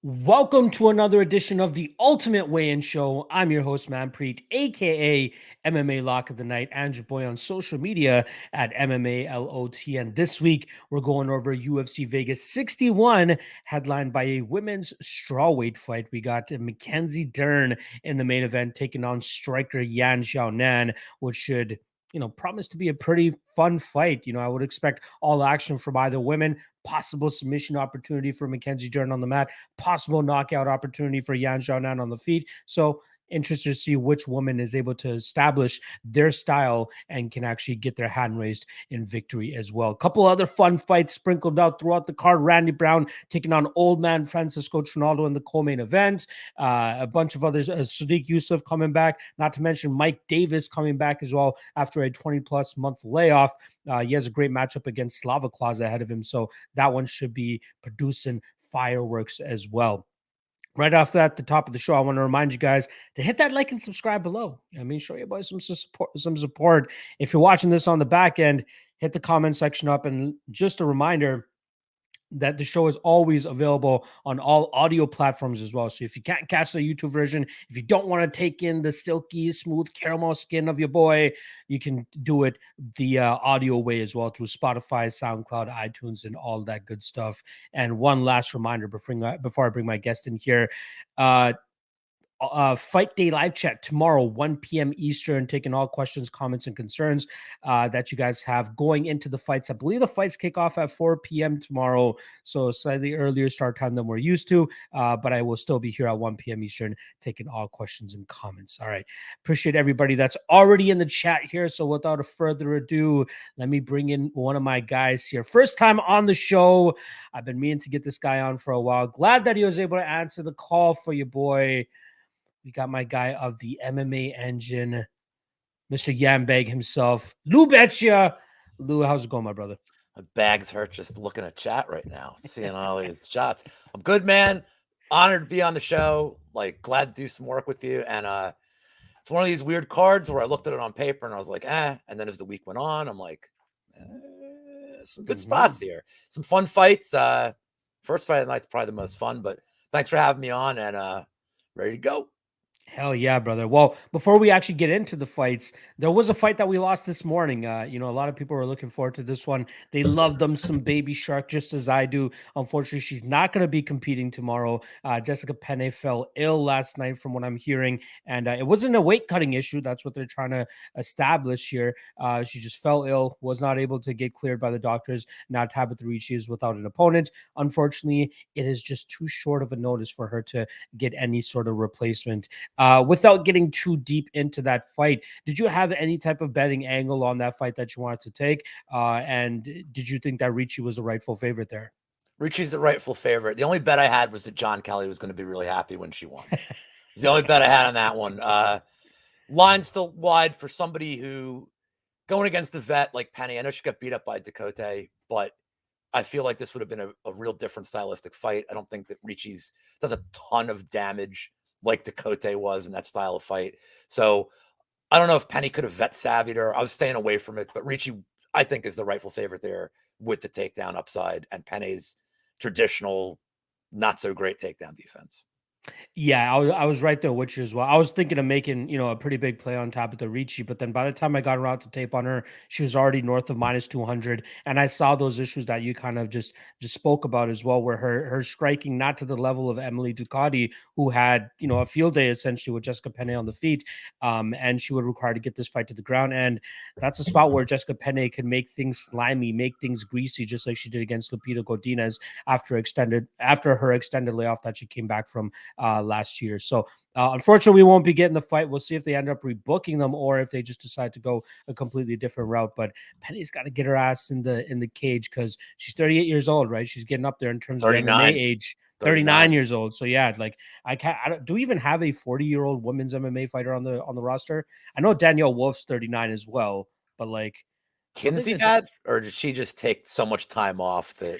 Welcome to another edition of the Ultimate Weigh-In Show. I'm your host, Manpreet, aka MMA Lock of the Night, and your boy on social media at MMALOT. And this week, we're going over UFC Vegas 61, headlined by a women's strawweight fight. We got Mackenzie Dern in the main event, taking on striker Yan Xiaonan, which should promise to be a pretty fun fight. I would expect all action from either women, possible submission opportunity for Mackenzie Dern on the mat, possible knockout opportunity for Yan Xiaonan on the feet. So interested to see which woman is able to establish their style and can actually get their hand raised in victory as well. A couple other fun fights sprinkled out throughout the card. Randy Brown taking on old man Francisco Trinaldo in the co-main event. A bunch of others, Sadiq Yusuff coming back, not to mention Mike Davis coming back as well after a 20-plus month layoff. He has a great matchup against Slava Claus ahead of him, so that one should be producing fireworks as well. Right off that, the top of the show, I want to remind you guys to hit that like and subscribe below. Show your boys some support. If you're watching this on the back end, hit the comment section up. And just a reminder that the show is always available on all audio platforms as well. So if you can't catch the YouTube version, if you don't want to take in the silky, smooth caramel skin of your boy, you can do it the audio way as well through Spotify, SoundCloud, iTunes, and all that good stuff. And one last reminder before I bring my guest in here, Fight Day live chat tomorrow, 1 p.m. Eastern, taking all questions, comments, and concerns that you guys have going into the fights. I believe the fights kick off at 4 p.m. tomorrow, so slightly earlier start time than we're used to, but I will still be here at 1 p.m. Eastern, taking all questions and comments. All right. Appreciate everybody that's already in the chat here. So without a further ado, let me bring in one of my guys here. First time on the show. I've been meaning to get this guy on for a while. Glad that he was able to answer the call for your boy. We got my guy of the MMA engine, Mr. Yambag himself, LouBetya. Lou, how's it going, my brother? My bags hurt just looking at chat right now, seeing all these shots. I'm good, man. Honored to be on the show. Glad to do some work with you. And it's one of these weird cards where I looked at it on paper and I was like, And then as the week went on, I'm like, some good spots here. Some fun fights. First fight of the night's probably the most fun, but thanks for having me on and ready to go. Hell yeah, brother. Well, before we actually get into the fights, there was a fight that we lost this morning. A lot of people were looking forward to this one. They love them some Baby Shark just as I do. Unfortunately, she's not going to be competing tomorrow. Jessica Penne fell ill last night from what I'm hearing, and it wasn't a weight cutting issue. That's what they're trying to establish here. She just fell ill, was not able to get cleared by the doctors. Now Tabitha Ricci is without an opponent. Unfortunately, it is just too short of a notice for her to get any sort of replacement. Without getting too deep into that fight, did you have any type of betting angle on that fight that you wanted to take? And did you think that Ricci was the rightful favorite there? Ricci's the rightful favorite. The only bet I had was that John Kelly was going to be really happy when she won. It's the only bet I had on that one. Line still wide for somebody who going against a vet like Penny. I know she got beat up by Dakota, but I feel like this would have been a real different stylistic fight. I don't think that Ricci's does a ton of damage like Dakota was in that style of fight. So I don't know if Penny could have vet savvied her. I was staying away from it, but Ricci, I think, is the rightful favorite there with the takedown upside and Penny's traditional, not so great takedown defense. Yeah, I was right there with you as well. I was thinking of making, a pretty big play on top of the Ricci, but then by the time I got around to tape on her, she was already north of minus 200. And I saw those issues that you kind of just spoke about as well, where her striking not to the level of Emily Ducati, who had, a field day essentially with Jessica Penne on the feet. And she would require to get this fight to the ground. And that's a spot where Jessica Penne can make things slimy, make things greasy, just like she did against Lupita Godinez after her extended layoff that she came back from last year. So unfortunately, we won't be getting the fight. We'll see if they end up rebooking them or if they just decide to go a completely different route. But Penny's got to get her ass in the cage because she's 38 years old, right? She's getting up there in terms of MMA age. 39 years old. So yeah, do we even have a 40-year-old women's MMA fighter on the roster? I know Danielle Wolf's 39 as well, but Kinsey had, or did she just take so much time off that?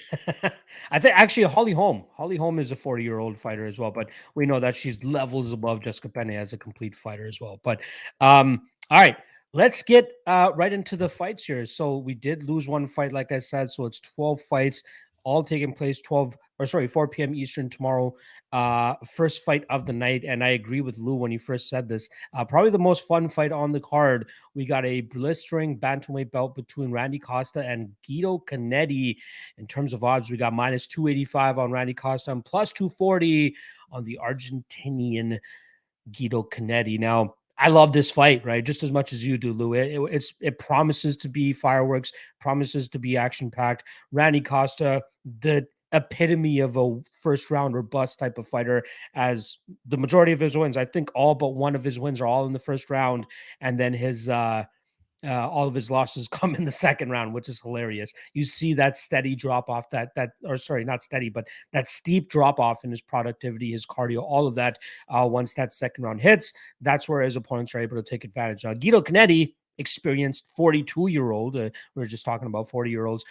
I think actually Holly Holm is a 40-year-old fighter as well, but we know that she's levels above Jessica Penne as a complete fighter as well. But all right, let's get right into the fights here. So we did lose one fight, like I said, so it's 12 fights, all taking place 12 4 p.m. Eastern tomorrow. First fight of the night. And I agree with Lou when he first said this. Probably the most fun fight on the card. We got a blistering bantamweight belt between Randy Costa and Guido Cannetti. In terms of odds, we got minus 285 on Randy Costa and plus 240 on the Argentinian Guido Cannetti. Now, I love this fight, right? Just as much as you do, Lou. It promises to be fireworks, promises to be action packed. Randy Costa, the epitome of a first round or bust type of fighter, as the majority of his wins, I think all but one of his wins are all in the first round, and then his all of his losses come in the second round, which is hilarious. You see that steady drop off, or sorry, not steady, but that steep drop off in his productivity, his cardio, all of that. Once that second round hits, that's where his opponents are able to take advantage. Guido Cannetti, experienced 42-year-old. We were just talking about 40-year-olds.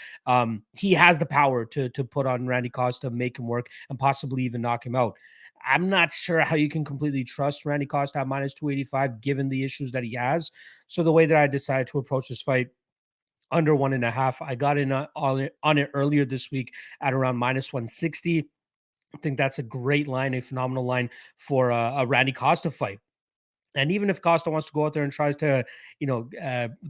He has the power to put on Randy Costa, make him work, and possibly even knock him out. I'm not sure how you can completely trust Randy Costa at minus 285, given the issues that he has. So the way that I decided to approach this fight, under 1.5, I got in on it earlier this week at around minus 160. I think that's a great line, a phenomenal line for a Randy Costa fight. And even if Costa wants to go out there and tries to,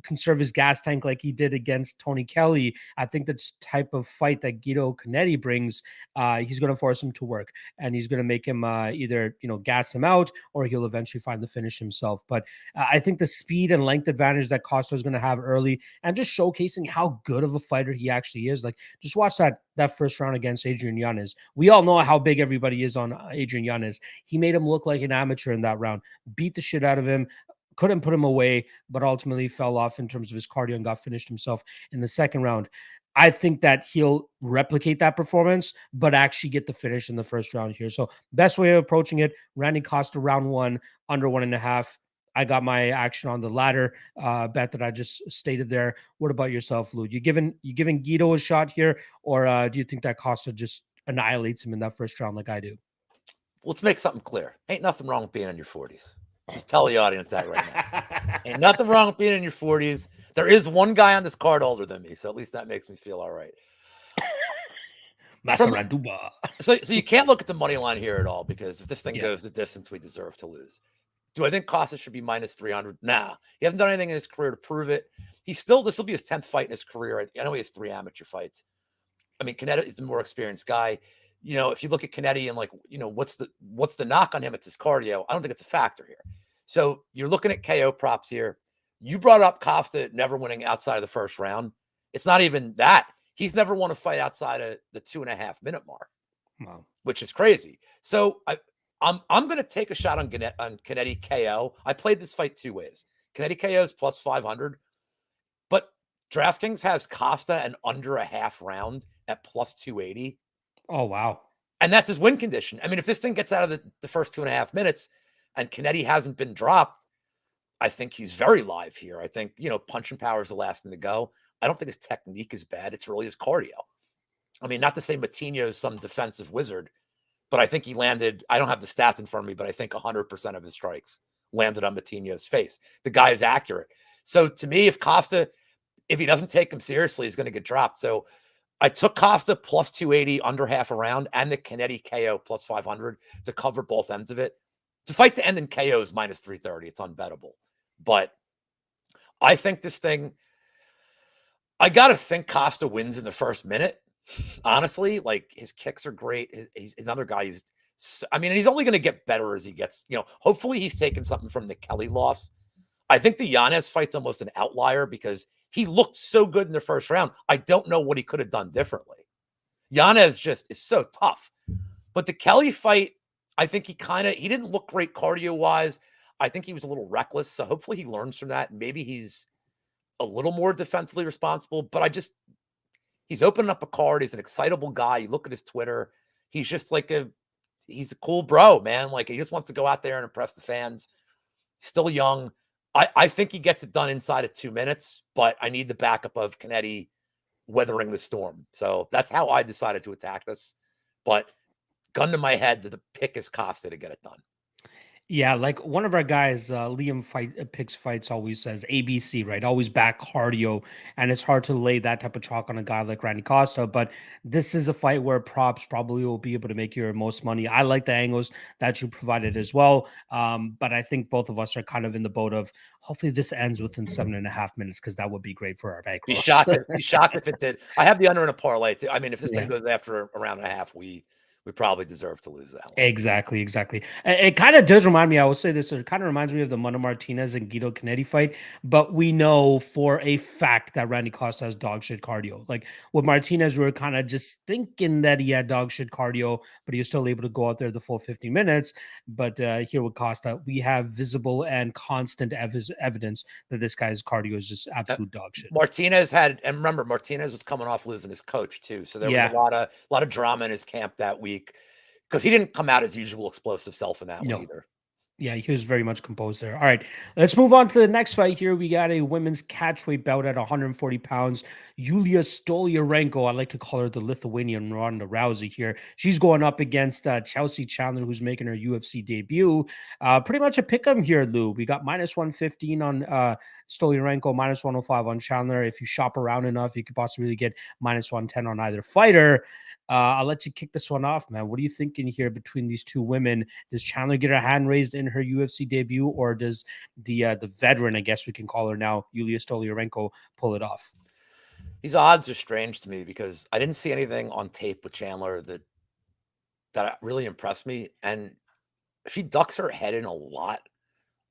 conserve his gas tank like he did against Tony Kelly, I think that's type of fight that Guido Cannetti brings, he's going to force him to work, and he's going to make him either, gas him out, or he'll eventually find the finish himself. But I think the speed and length advantage that Costa is going to have early, and just showcasing how good of a fighter he actually is. Like, just watch that first round against Adrian Yanez. We all know how big everybody is on Adrian Yanez. He made him look like an amateur in that round, beat the shit out of him, couldn't put him away, but ultimately fell off in terms of his cardio and got finished himself in the second round. I think that he'll replicate that performance, but actually get the finish in the first round here. So best way of approaching it, Randy Costa round 1, under 1.5. I got my action on the latter bet that I just stated there. What about yourself, Lou? You giving Guido a shot here, or do you think that Costa just annihilates him in that first round like I do? Let's make something clear. Ain't nothing wrong with being in your 40s. Just tell the audience that right now. Ain't nothing wrong with being in your 40s. There is one guy on this card older than me, so at least that makes me feel all right. So you can't look at the money line here at all, because if this thing goes the distance, we deserve to lose. Do I think Costa should be minus 300? Nah. He hasn't done anything in his career to prove it. This will be his 10th fight in his career. I know he has 3 amateur fights. I mean, Cannetti is the more experienced guy. If you look at Cannetti and what's the knock on him? It's his cardio. I don't think it's a factor here. So you're looking at KO props here. You brought up Costa never winning outside of the first round. It's not even that. He's never won a fight outside of the 2.5 minute mark. Wow. Which is crazy. So I'm going to take a shot on Cannetti KO. I played this fight 2 ways. Cannetti KO is plus 500, but DraftKings has Costa and under a half round at plus 280. Oh, wow. And that's his win condition. I mean, if this thing gets out of the first 2.5 minutes and Cannetti hasn't been dropped, I think he's very live here. I think, punch and power is the last thing to go. I don't think his technique is bad. It's really his cardio. I mean, not to say Matinho is some defensive wizard, but I think he landed, I don't have the stats in front of me, but I think 100% of his strikes landed on Matinho's face. The guy is accurate. So to me, if he doesn't take him seriously, he's going to get dropped. So I took Costa plus 280 under half a round and the Cannetti KO plus 500 to cover both ends of it. To fight to end in KO is minus 330. It's unbettable. But I think this thing, I got to think Costa wins in the first minute. Honestly, like, his kicks are great. He's another guy who's, he's only going to get better as he gets, hopefully he's taken something from the Kelly loss. I think the Yanez fight's almost an outlier because he looked so good in the first round. I don't know what he could have done differently. Yanez just is so tough. But the Kelly fight, I think he didn't look great cardio-wise. I think he was a little reckless. So hopefully he learns from that. Maybe he's a little more defensively responsible. But he's opening up a card. He's an excitable guy. You look at his Twitter. He's just he's a cool bro, man. Like, he just wants to go out there and impress the fans. Still young. I think he gets it done inside of 2 minutes, but I need the backup of Cannetti weathering the storm. So that's how I decided to attack this. But gun to my head, the pick is Costa to get it done. Yeah, like one of our guys, Liam picks fights always says ABC, right? Always back cardio, and it's hard to lay that type of chalk on a guy like Randy Costa. But this is a fight where props probably will be able to make your most money. I like the angles that you provided as well, but I think both of us are kind of in the boat of hopefully this ends within 7.5 minutes because that would be great for our bankrolls. Be shocked if it did. I have the under in a parlay too. I mean, if this thing Yeah. goes after a round and a half, we probably deserve to lose that one. Exactly, exactly. It kind of does remind me, I will say this, it kind of reminds me of the Mano Martinez and Guido Cannetti fight, but we know for a fact that Randy Costa has dog shit cardio. Like with Martinez, we were kind of just thinking that he had dog shit cardio, but he was still able to go out there the full 50 minutes. But here with Costa, we have visible and constant evidence that this guy's cardio is just absolute dog shit. Martinez had, and remember, Martinez was coming off losing his coach too, so there was Yeah. a lot of drama in his camp that week because he didn't come out his usual explosive self in that one No. either. Yeah, he was very much composed there. All right, let's move on to the next fight here. We got a women's catchweight bout at 140 pounds. Yulia Stoliarenko, I like to call her the Lithuanian Ronda Rousey here. She's going up against Chelsea Chandler, who's making her UFC debut. Pretty much a pick 'em here, Lou. We got minus 115 on Stoliarenko, minus 105 on Chandler. If you shop around enough, you could possibly get minus 110 on either fighter. I'll let you kick this one off, man. What are you thinking here between these two women? Does Chandler get her hand raised in her UFC debut, or does the veteran, I guess we can call her now, Yulia Stoliarenko, pull it off? These odds are strange to me because I didn't see anything on tape with Chandler that really impressed me, and she ducks her head in a lot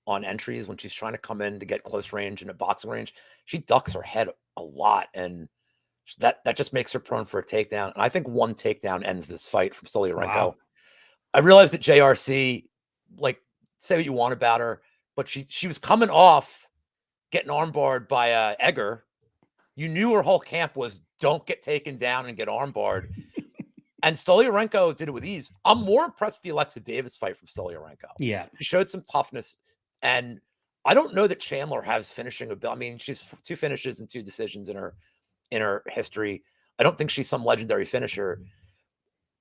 on entries when she's trying to come in to get close range in a boxing range. She ducks her head a lot, and that just makes her prone for a takedown. And I think one takedown ends this fight from Stoliarenko. Wow. I realized that JRC, like, say what you want about her, but she was coming off getting armbarred by Egger. You knew her whole camp was don't get taken down and get armbarred. And Stoliarenko did it with ease. I'm more impressed with the Alexa Davis fight from Stoliarenko. Yeah. She showed some toughness. And I don't know that Chandler has finishing ability. I mean, she's 2 finishes and 2 decisions in her history. I don't think she's some legendary finisher.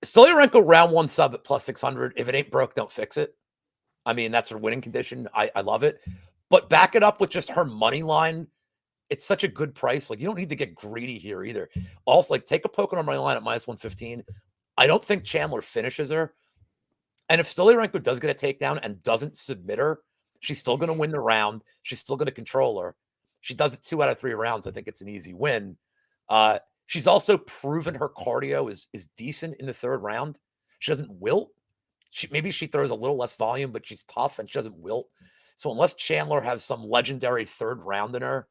Stoliarenko round 1 sub at plus 600. If it ain't broke, don't fix it. I mean, that's her winning condition. I love it. But back it up with just her money line. It's such a good price. Like, you don't need to get greedy here either. Also, like, take a poke on her money line at minus 115. I don't think Chandler finishes her. And if Stoliarenko does get a takedown and doesn't submit her, she's still going to win the round. She's still going to control her. She does it 2 out of 3 rounds. I think it's an easy win. She's also proven her cardio is decent in the 3rd round. She doesn't wilt. Maybe she throws a little less volume, but she's tough and she doesn't wilt. So unless Chandler has some legendary 3rd round in her,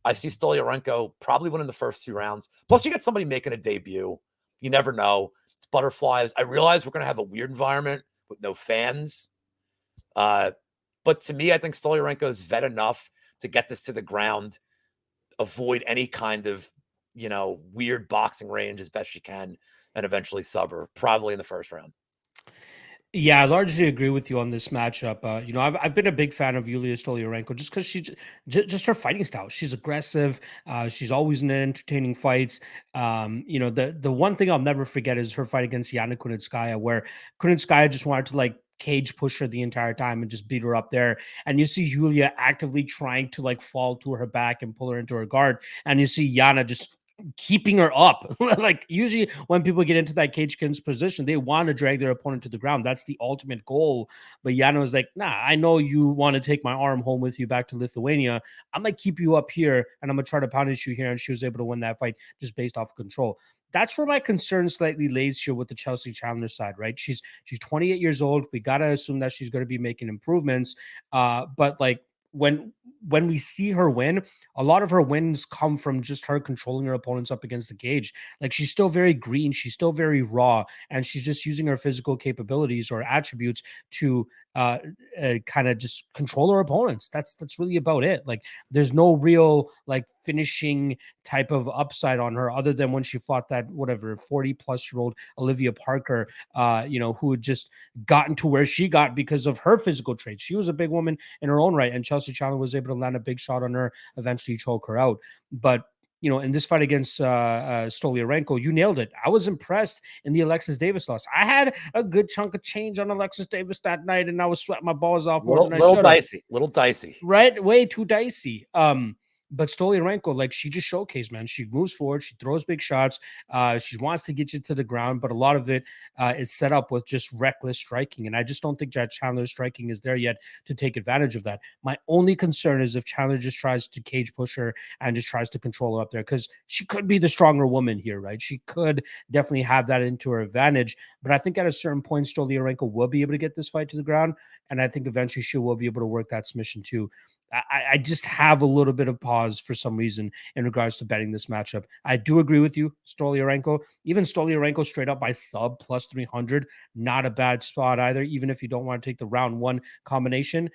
I see Stoliarenko probably winning the first 2 rounds. Plus, you get somebody making a debut. You never know. It's butterflies. I realize we're going to have a weird environment with no fans. But to me, I think Stoliarenko is vet enough to get this to the ground, avoid any kind of, weird boxing range as best she can, and eventually sub her, probably in the first round. Yeah, I largely agree with you on this matchup. I've been a big fan of Yulia Stoliarenko just because she's just her fighting style. She's aggressive. She's always in entertaining fights. The one thing I'll never forget is her fight against Yana Kunitskaya, where Kunitskaya just wanted to like cage push her the entire time and just beat her up there. And you see Yulia actively trying to like fall to her back and pull her into her guard, and you see Yana just keeping her up. Like usually when people get into that cage position, they want to drag their opponent to the ground. That's the ultimate goal. But Yana was like, nah, I know you want to take my arm home with you back to Lithuania. I'm going to keep you up here and I'm going to try to punish you here. And she was able to win that fight just based off control. That's where my concern slightly lays here with the Chelsea Chandler side, right? She's 28 years old. We got to assume that she's going to be making improvements. But like, when we see her win, a lot of her wins come from just her controlling her opponents up against the cage. Like she's still very green, she's still very and she's just using her physical capabilities or attributes to kind of just control her opponents. That's really about it. Like there's no real like finishing type of upside on her other than when she fought that 40-plus-year-old Olivia Parker, who had just gotten to where she got because of her physical traits. She was a big woman in her own right, and Chelsea Chandler was able to land a big shot on her, eventually choke her out. But in this fight against Stoliarenko, you nailed it. I was impressed in the Alexis Davis loss. I had a good chunk of change on Alexis Davis that night, and I was sweating my balls off more than I should have. Little dicey. Right? Way too dicey. But Stoliarenko, like, she just showcased, man. She moves forward, she throws big shots. She wants to get you to the ground, but a lot of it is set up with just reckless striking. And I just don't think that Chandler's striking is there yet to take advantage of that. My only concern is if Chandler just tries to cage push her and just tries to control her up there, because she could be the stronger woman here, right? She could definitely have that into her advantage. But I think at a certain point, Stoliarenko will be able to get this fight to the ground. And I think eventually she will be able to work that submission too. I just have a little bit of pause for some reason in regards to betting this matchup. I do agree with you, Stoliarenko. Even Stoliarenko straight up by sub plus 300, not a bad spot either, even if you don't want to take the round one combination.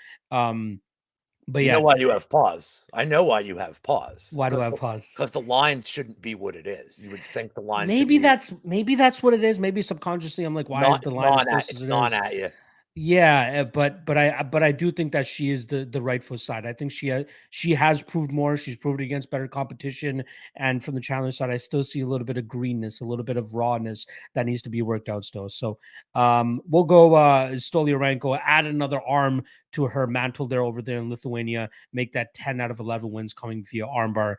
But You yeah, know why you have pause. I know why you have pause. why do I have pause? Because the line shouldn't be what it is. You would think the line Maybe should be that's what it is. Maybe subconsciously I'm like, why is the line as close as it is? at you. Yeah, but I do think that she is the rightful side. I think she has proved more. She's proved against better competition, and from the challenger side, I still see a little bit of greenness, a little bit of rawness that needs to be worked out still. So we'll go Stoliarenko, add another arm to her mantle there over there in Lithuania, make that 10 out of 11 wins coming via armbar,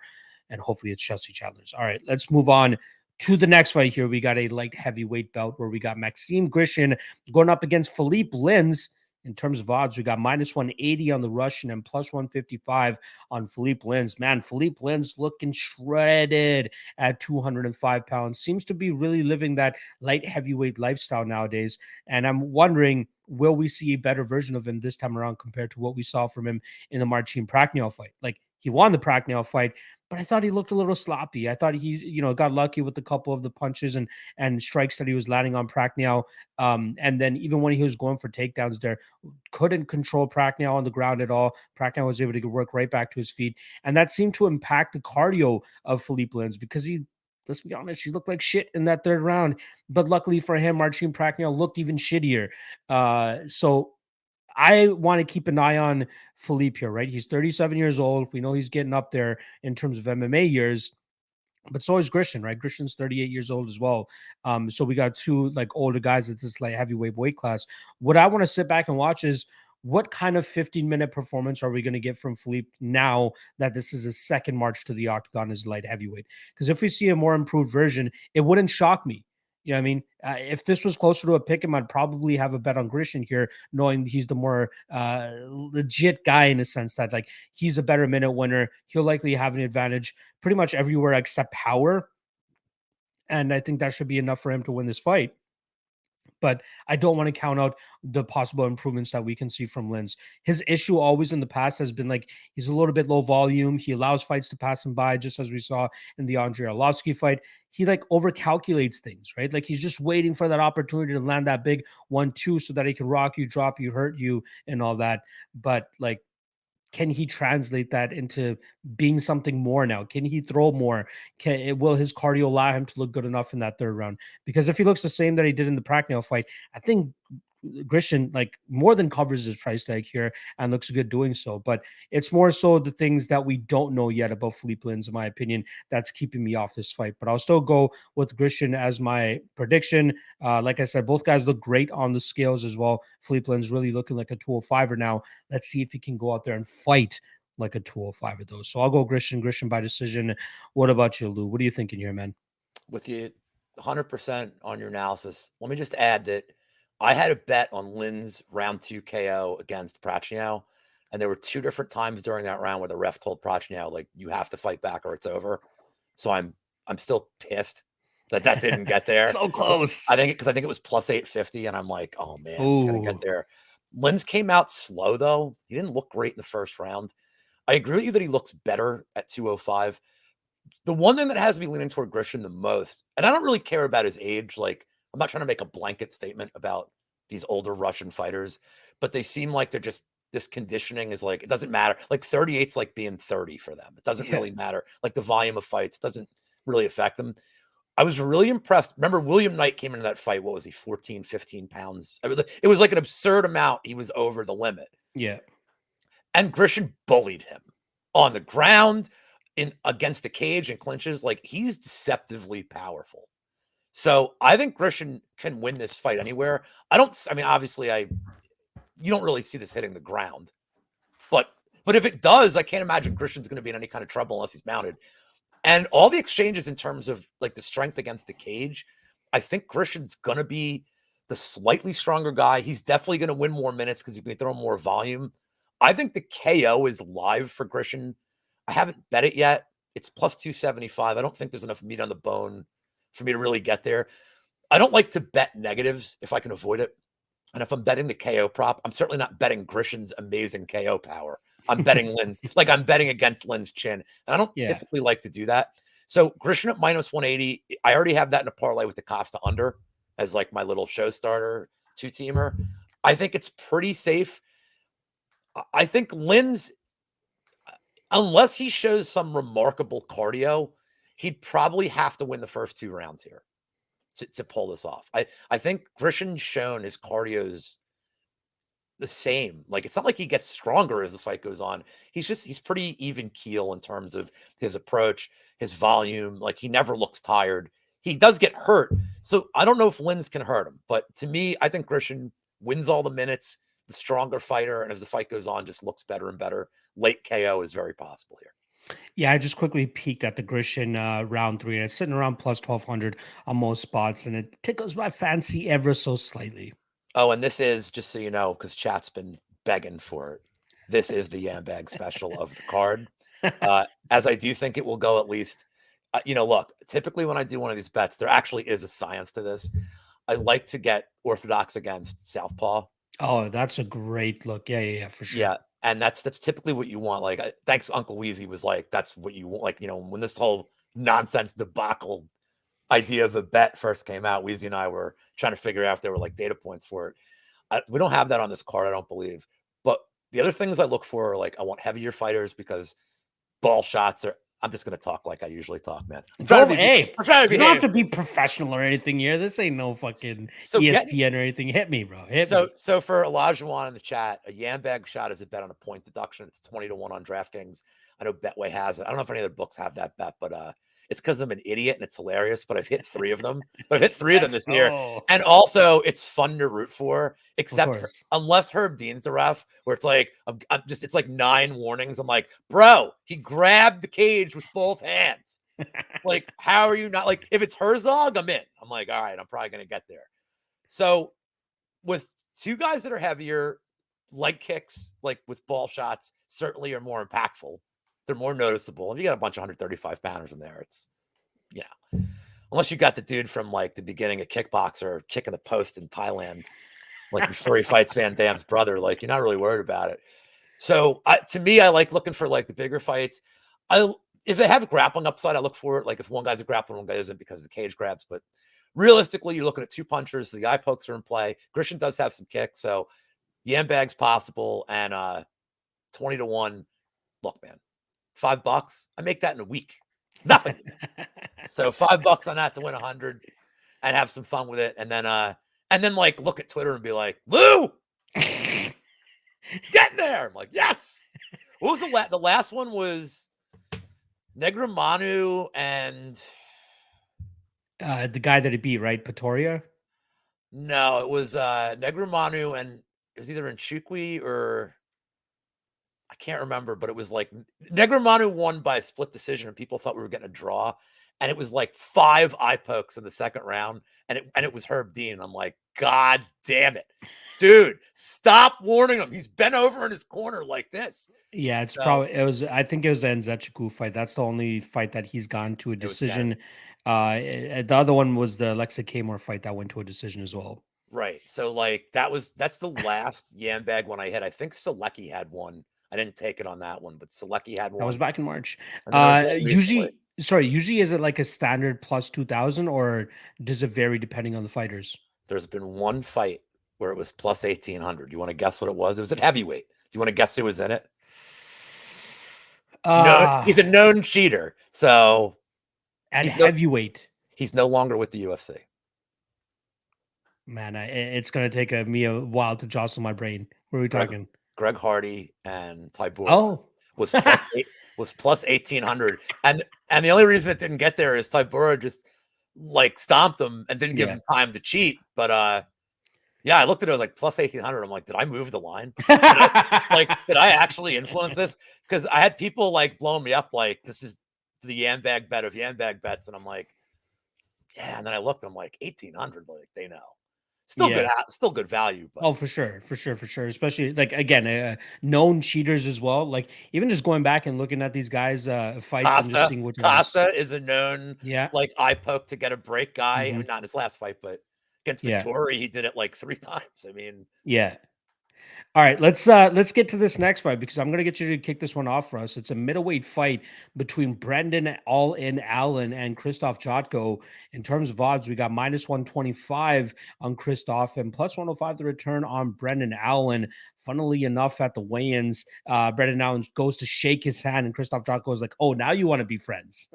and hopefully it's Chelsea Chandler's. All right, let's move on to the next fight here. We got a light heavyweight bout where we got Maxime Grishin going up against Philippe Lins. In terms of odds, we got minus 180 on the Russian and plus 155 on Philippe Lins. Man, Philippe Lins looking shredded at 205 pounds. Seems to be really living that light heavyweight lifestyle nowadays. And I'm wondering, will we see a better version of him this time around compared to what we saw from him in the Marcin Prachnio fight? Like, he won the Prachnio fight, but I thought he looked a little sloppy. I thought he, got lucky with a couple of the punches and strikes that he was landing on Prachnio. And then even when he was going for takedowns there, couldn't control Prachnio on the ground at all. Prachnio was able to work right back to his feet. And that seemed to impact the cardio of Philippe Lins because let's be honest, he looked like shit in that third round. But luckily for him, Marcin Prachnio looked even shittier. So I want to keep an eye on Philippe here, right? He's 37 years old. We know he's getting up there in terms of MMA years, but so is Grishin, right? Grishin's 38 years old as well. So we got two like older guys at this like heavyweight weight class. What I want to sit back and watch is what kind of 15-minute performance are we going to get from Philippe now that this is his second march to the octagon as light heavyweight? Because if we see a more improved version, it wouldn't shock me. You know what I mean? If this was closer to a pick 'em, I'd probably have a bet on Grishin here, knowing he's the more legit guy in a sense that like he's a better minute winner. He'll likely have an advantage pretty much everywhere except power. And I think that should be enough for him to win this fight. But I don't want to count out the possible improvements that we can see from Lins. His issue always in the past has been like he's a little bit low volume. He allows fights to pass him by, just as we saw in the Andrei Arlovsky fight. He like overcalculates things, right? Like he's just waiting for that opportunity to land that big 1-2 so that he can rock you, drop you, hurt you, and all that. But like, can he translate that into being something more now? Can he throw more? Will his cardio allow him to look good enough in that third round? Because if he looks the same that he did in the Prachnio fight, I think Grishin like more than covers his price tag here and looks good doing so. But it's more so the things that we don't know yet about Philippe Lins, in my opinion, that's keeping me off this fight. But I'll still go with Grishin as my prediction. Like I said, both guys look great on the scales as well. Philippe Lins really looking like a 205er now. Let's see if he can go out there and fight like a 205er though. So I'll go Grishin by decision. What about you, Lou? What are you thinking here, man? With you 100% on your analysis, let me just add that I had a bet on Lin's round 2 KO against Prachnio, and there were two different times during that round where the ref told Prachnio, like, you have to fight back or it's over. So I'm still pissed that didn't get there. So close. I think it was plus 850, and I'm like, oh man, it's gonna get there. Lin's came out slow though. He didn't look great in the first round. I agree with you that he looks better at 205. The one thing that has me leaning toward Grishin the most, and I don't really care about his age, like I'm not trying to make a blanket statement about these older Russian fighters, but they seem like they're just, this conditioning is like, it doesn't matter. Like 38's like being 30 for them. It doesn't really matter. Like the volume of fights doesn't really affect them. I was really impressed. Remember, William Knight came into that fight. What was he, 14, 15 pounds? It was like an absurd amount. He was over the limit. Yeah. And Grishin bullied him on the ground. in against the cage and clinches, like he's deceptively powerful. So I think Grishin can win this fight anywhere. I mean, obviously you don't really see this hitting the ground, but if it does, I can't imagine Grishin's going to be in any kind of trouble unless he's mounted. And all the exchanges in terms of like the strength against the cage, I think Grishin's going to be the slightly stronger guy. He's definitely going to win more minutes because he's going to throw more volume. I think the KO is live for Grishin. I haven't bet it yet. It's plus 275. I don't think there's enough meat on the bone for me to really get there. I don't like to bet negatives if I can avoid it. And if I'm betting the KO prop, I'm certainly not betting Grishin's amazing KO power. I'm betting Lynn's, like I'm betting against Lynn's chin. And I don't typically like to do that. So Grishin at minus 180, I already have that in a parlay with the Costa under as like my little show starter 2-teamer. I think it's pretty safe. I think Lynn's, unless he shows some remarkable cardio, he'd probably have to win the first 2 rounds here to pull this off. I think Grishin's shown his cardio's the same. Like, it's not like he gets stronger as the fight goes on. He's pretty even keel in terms of his approach, his volume. Like, he never looks tired. He does get hurt. So I don't know if Lynn's can hurt him. But to me, I think Grishin wins all the minutes, the stronger fighter. And as the fight goes on, just looks better and better. Late KO is very possible here. Yeah, I just quickly peeked at the Grishin round 3, and it's sitting around plus 1200 on most spots, and it tickles my fancy ever so slightly. Oh, and this is, just so you know, because chat's been begging for it, this is the Yambag special of the card. As I do think it will go at least, look, typically when I do one of these bets, there actually is a science to this. I like to get orthodox against southpaw. Oh, that's a great look. Yeah, for sure. Yeah, and that's typically what you want. Like, thanks, Uncle Weezy was like, that's what you want. Like, when this whole nonsense debacle idea of a bet first came out, Weezy and I were trying to figure out if there were like data points for it. We don't have that on this card, I don't believe. But the other things I look for are like, I want heavier fighters because ball shots are. I'm just going to talk like I usually talk, man. You don't have to be professional or anything here. This ain't no fucking ESPN or anything. Hit me, bro. Hit me. So for Olajuwon in the chat, a Yambag shot is a bet on a point deduction. It's 20-1 on DraftKings. I know Betway has it. I don't know if any other books have that bet, but it's because I'm an idiot and it's hilarious. But I've hit 3 of them. But I've hit 3 of them this year, and also it's fun to root for. Except unless Herb Dean's the ref, where it's like it's like 9 warnings. I'm like, bro, he grabbed the cage with both hands. Like, how are you not like? If it's Herzog, I'm in. I'm like, all right, I'm probably gonna get there. So with 2 guys that are heavier, leg kicks, like with ball shots, certainly are more impactful. They're more noticeable. And you got a bunch of 135 pounders in there. It's, unless you got the dude from like the beginning of Kickboxer kicking the post in Thailand, like before he fights Van Damme's brother, like you're not really worried about it. So to me, I like looking for like the bigger fights. If they have a grappling upside, I look for it. Like if one guy's a grappler, one guy isn't because the cage grabs. But realistically, you're looking at 2 punchers. The eye pokes are in play. Grishin does have some kicks, so Yambag's possible. And 20-1. Look, man, $5. I make that in a week. It's nothing. So $5 on that to win 100 and have some fun with it. And then like look at Twitter and be like, Lou, get there. I'm like, yes. What was the last one was Negramanu and the guy that he beat, right? Pretoria? No, it was Negramanu and it was either in Chukwi or I can't remember, but it was like Negramanu won by a split decision and people thought we were getting a draw. And it was like 5 eye pokes in the second round. And it was Herb Dean. I'm like, God damn it. Dude, stop warning him. He's bent over in his corner like this. Yeah, I think it was the Nzechukwu fight. That's the only fight that he's gone to a decision. The other one was the Alexa Kamor fight that went to a decision as well. Right. So like that's the last Yambag one I hit. I think Selecki had one. I didn't take it on that one, but Selecki had one. That was back in March. Usually is it like a standard plus 2,000 or does it vary depending on the fighters? There's been one fight where it was plus 1,800. You want to guess what it was? It was at heavyweight. Do you want to guess who was in it? No, he's a known cheater. So at heavyweight, he's no longer with the UFC. Man, it's going to take me a while to jostle my brain. What are we talking? Greg Hardy and Tybura. Oh, was plus 1800, and the only reason it didn't get there is Tybura just like stomped him and didn't give him time to cheat. But yeah, I looked at it, like plus 1800. I'm like, did I move the line? Did I actually influence this? Because I had people like blowing me up, like this is the Yambag bet of Yambag bets, and I'm like, yeah. And then I looked, and I'm like 1800, like they know. Still good value. But. Oh, for sure. Especially like again, known cheaters as well. Like even just going back and looking at these guys' fights and just seeing which ones. Costa is a known like eye poke to get a break guy. I mean, not in his last fight, but against Vittori, he did it like 3 times. I mean, All right, let's get to this next fight because I'm gonna get you to kick this one off for us. It's a middleweight fight between Brendan All-In Allen and Krzysztof Jotko. In terms of odds, we got -125 on Krzysztof and +105 the return on Brendan Allen. Funnily enough, at the weigh-ins, Brendan Allen goes to shake his hand, and Krzysztof Jotko is like, "Oh, now you want to be friends?"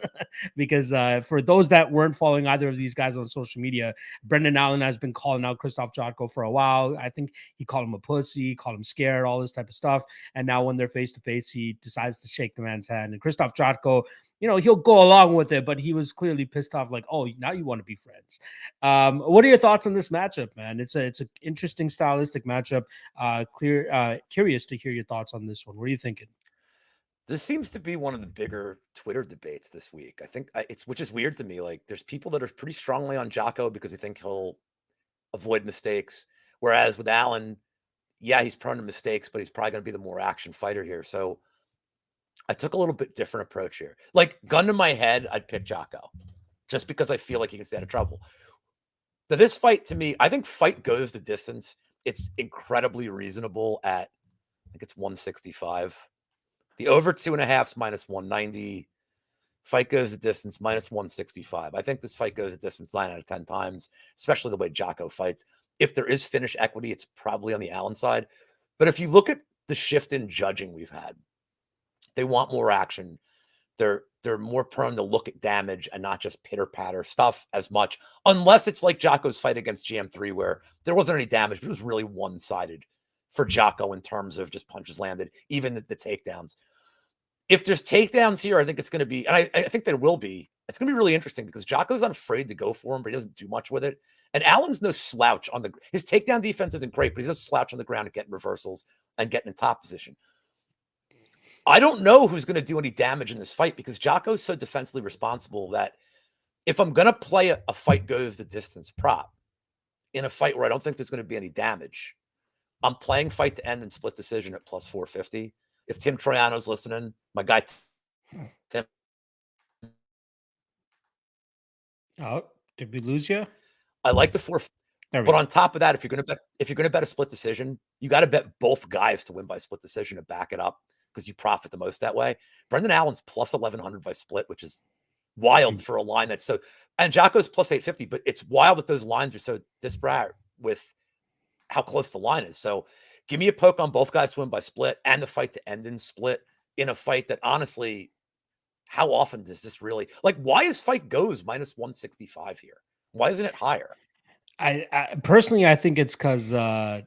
Because for those that weren't following either of these guys on social media, Brendan Allen has been calling out Krzysztof Jotko for a while. I think he called him a pussy, called him scared, all this type of stuff. And now when they're face to face, he decides to shake the man's hand. And Krzysztof Jotko, he'll go along with it, but he was clearly pissed off. Like, oh, now you want to be friends. What are your thoughts on this matchup, man? It's an interesting stylistic matchup. Curious to hear your thoughts on this one. What are you thinking? This seems to be one of the bigger Twitter debates this week. I think which is weird to me. Like, there's people that are pretty strongly on Jotko because they think he'll avoid mistakes, whereas with Allen, yeah, he's prone to mistakes, but he's probably going to be the more action fighter here. So I took a little bit different approach here. Like, gun to my head, I'd pick Jotko just because I feel like he can stay out of trouble. So this fight, to me, I think fight goes the distance. It's incredibly reasonable at, I think it's 165. The over 2.5 is -190. Fight goes the distance -165. I think this fight goes the distance 9 out of 10 times, especially the way Jotko fights. If there is finish equity, it's probably on the Allen side. But if you look at the shift in judging we've had, they want more action. They're more prone to look at damage and not just pitter-patter stuff as much, unless it's like Jocko's fight against GM3 where there wasn't any damage, but it was really one-sided for Jotko in terms of just punches landed, even the takedowns. If there's takedowns here, I think it's going to be, and I think there will be, it's going to be really interesting because Jocko's not afraid to go for him, but he doesn't do much with it. And Allen's no slouch on his takedown defense isn't great, but he's no slouch on the ground and getting reversals and getting in top position. I don't know who's going to do any damage in this fight because Jocko's so defensively responsible that if I'm going to play a fight goes the distance prop in a fight where I don't think there's going to be any damage, I'm playing fight to end and split decision at +450. If Tim Troiano's listening, my guy Tim. Oh, did we lose you? I like the 450. But on top of that, if you're going to bet a split decision, you got to bet both guys to win by split decision to back it up because you profit the most that way. Brendan Allen's +1100 by split, which is wild for a line that's so, and Jocko's +850, but it's wild that those lines are so disparate with how close the line is. So give me a poke on both guys to win by split and the fight to end in split in a fight that honestly, how often does this really, like, why is fight goes -165 here? Why isn't it higher? I personally, I think it's because the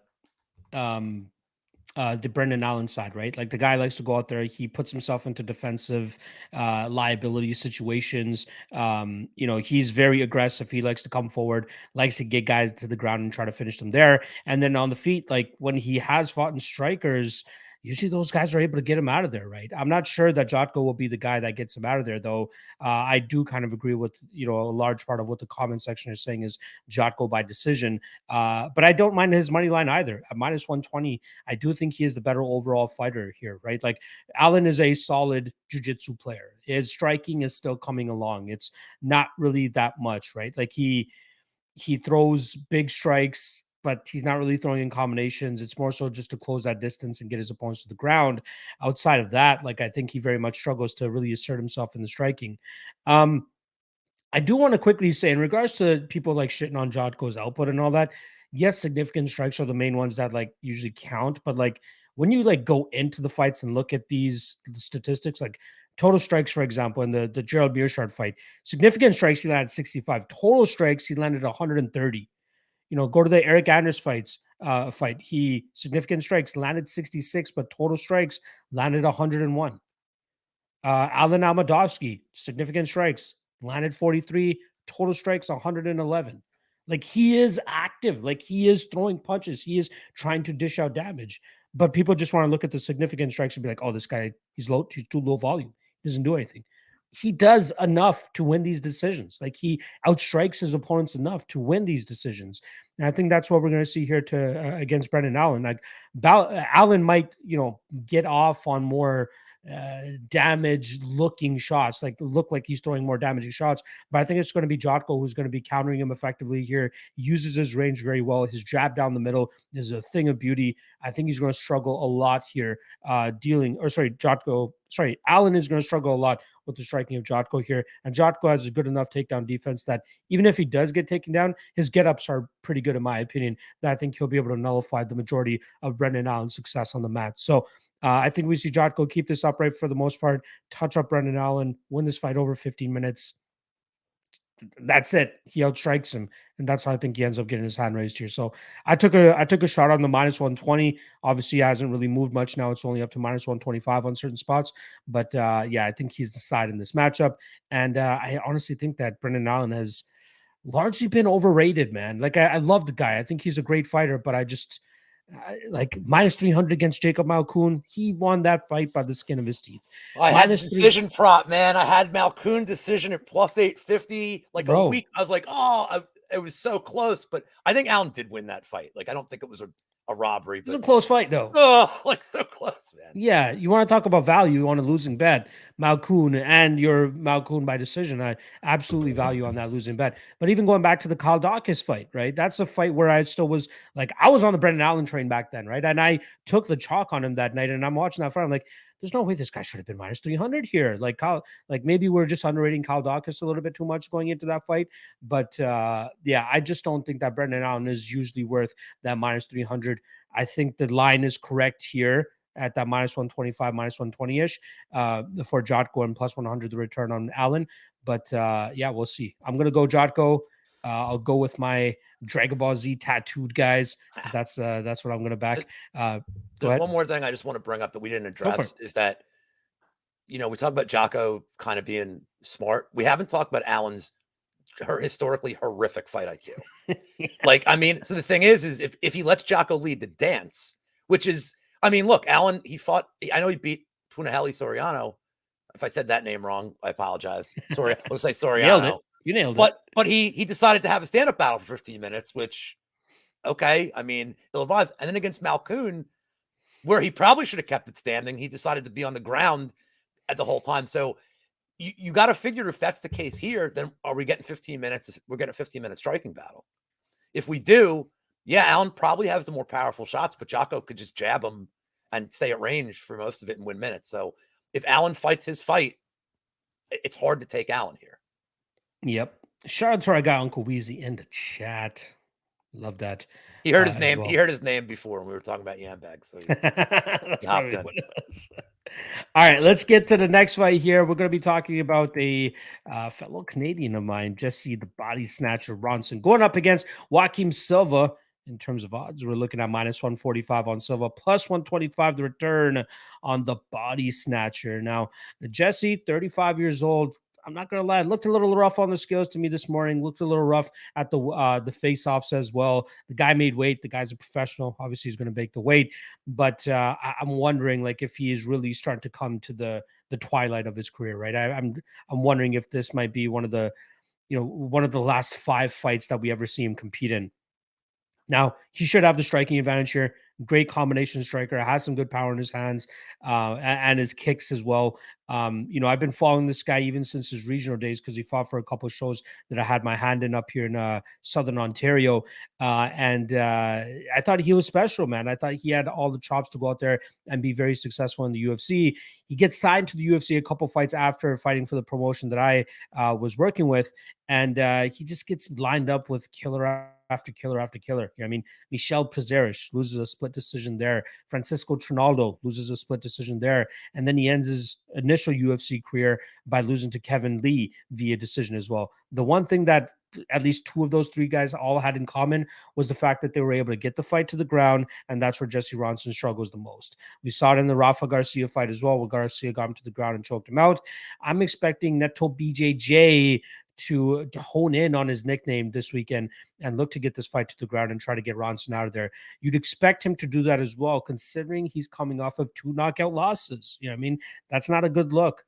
Brendan Allen side, right? Like the guy likes to go out there. He puts himself into defensive liability situations. He's very aggressive. He likes to come forward, likes to get guys to the ground and try to finish them there. And then on the feet, like when he has fought in strikers, usually those guys are able to get him out of there, right? I'm not sure that Jotko will be the guy that gets him out of there, though. I do kind of agree with, a large part of what the comment section is saying is Jotko by decision. But I don't mind his money line either. At -120, I do think he is the better overall fighter here, right? Like Allen is a solid jiu-jitsu player. His striking is still coming along. It's not really that much, right? Like he throws big strikes, but he's not really throwing in combinations. It's more so just to close that distance and get his opponents to the ground. Outside of that, like I think he very much struggles to really assert himself in the striking. I do want to quickly say in regards to people like shitting on Jotko's output and all that, yes, significant strikes are the main ones that like usually count. But like when you like go into the fights and look at these statistics, like total strikes, for example, in the Gerald Mearshart fight, significant strikes, he landed 65. Total strikes, he landed 130. Go to the Eric Anders fight. He significant strikes landed 66, but total strikes landed 101. Alan Almadovsky, significant strikes, landed 43, total strikes 111. Like he is active, like he is throwing punches, he is trying to dish out damage. But people just want to look at the significant strikes and be like, "Oh, this guy, he's too low volume. He doesn't do anything." He does enough to win these decisions. Like he outstrikes his opponents enough to win these decisions. And I think that's what we're going to see here against Brendan Allen. Like Allen might, get off on more damage looking shots, like look like he's throwing more damaging shots. But I think it's going to be Jotko who's going to be countering him effectively here. He uses his range very well. His jab down the middle is a thing of beauty. I think he's going to struggle a lot here Allen is going to struggle a lot with the striking of Jotko here. And Jotko has a good enough takedown defense that even if he does get taken down, his get-ups are pretty good in my opinion, that I think he'll be able to nullify the majority of Brendan Allen's success on the mat. So I think we see Jotko keep this upright for the most part, touch up Brendan Allen, win this fight over 15 minutes. That's it. He outstrikes him, and that's how I think he ends up getting his hand raised here. So I took a shot on the minus 120. Obviously, it hasn't really moved much now. It's only up to minus 125 on certain spots. But I think he's the side in this matchup. And I honestly think that Brendan Allen has largely been overrated, man. Like I love the guy. I think he's a great fighter, but I just like minus 300 against Jacob Malkoun. He won that fight by the skin of his teeth. I had the decision prop, man. I had Malkoun decision at plus 850 a week. I was like, it was so close. But I think Allen did win that fight. Like, I don't think it was a robbery. But it was a close fight, though. Oh, so close, man. Yeah, you want to talk about value on a losing bet, Malkoun and your Malkoun by decision. I absolutely value on that losing bet. But even going back to the Kaldakis fight, right? That's a fight where I still was like, I was on the Brendan Allen train back then, right? And I took the chalk on him that night, and I'm watching that fight. I'm like, there's no way this guy should have been minus 300 here. Like maybe we're just underrating Kaldakis a little bit too much going into that fight. But I just don't think that Brendan Allen is usually worth that minus 300. I think the line is correct here at that minus 125, minus 120-ish for Jotko and plus 100 the return on Allen. But we'll see. I'm going to go Jotko. I'll go with my Dragon Ball Z tattooed guys. That's what I'm going to back. There's one more thing I just want to bring up that we didn't address is that, we talk about Jotko kind of being smart. We haven't talked about Allen's historically horrific fight IQ. So the thing is if he lets Jotko lead the dance, which is, look, Allen, I know he beat Punahele Soriano. If I said that name wrong, I apologize. Sorry, I'll say Soriano. You nailed it. But he decided to have a stand-up battle for 15 minutes, which, okay, ill-advised. And then against Malkoun, where he probably should have kept it standing, he decided to be on the ground at the whole time. So you got to figure if that's the case here, then are we getting 15 minutes? We're getting a 15-minute striking battle. If we do, Allen probably has the more powerful shots, but Jotko could just jab him and stay at range for most of it and win minutes. So if Allen fights his fight, it's hard to take Allen here. Yep. Shout out to our guy Uncle Weezy in the chat. Love that. He heard his name. Well. He heard his name before when we were talking about yam bags. So that's probably what it was. All right, let's get to the next fight here. We're going to be talking about a fellow Canadian of mine, Jesse the Body Snatcher Ronson, going up against Joaquim Silva. In terms of odds, we're looking at minus 145 on Silva, plus 125 the return on the Body Snatcher. Now, Jesse, 35 years old. I'm not going to lie, looked a little rough on the scales to me this morning. Looked a little rough at the face-offs as well. The guy made weight. The guy's a professional. Obviously, he's going to make the weight. But I'm wondering, if he is really starting to come to the twilight of his career, right? I'm wondering if this might be one of the last 5 fights that we ever see him compete in. Now, he should have the striking advantage here. Great combination striker. Has some good power in his hands and his kicks as well. I've been following this guy even since his regional days because he fought for a couple of shows that I had my hand in up here in Southern Ontario. And I thought he was special, man. I thought he had all the chops to go out there and be very successful in the UFC. He gets signed to the UFC a couple fights after fighting for the promotion that I was working with. And he just gets lined up with killer after killer after killer. Michel Pizarro loses a split decision there. Francisco Trinaldo loses a split decision there. And then he ends his initial UFC career by losing to Kevin Lee via decision as well. The one thing that at least two of those three guys all had in common was the fact that they were able to get the fight to the ground, and that's where Jesse Ronson struggles the most. We saw it in the Rafa Garcia fight as well, where Garcia got him to the ground and choked him out. I'm expecting Neto BJJ to hone in on his nickname this weekend and look to get this fight to the ground and try to get Ronson out of there. You'd expect him to do that as well, considering he's coming off of 2 knockout losses. You know what I mean? That's not a good look.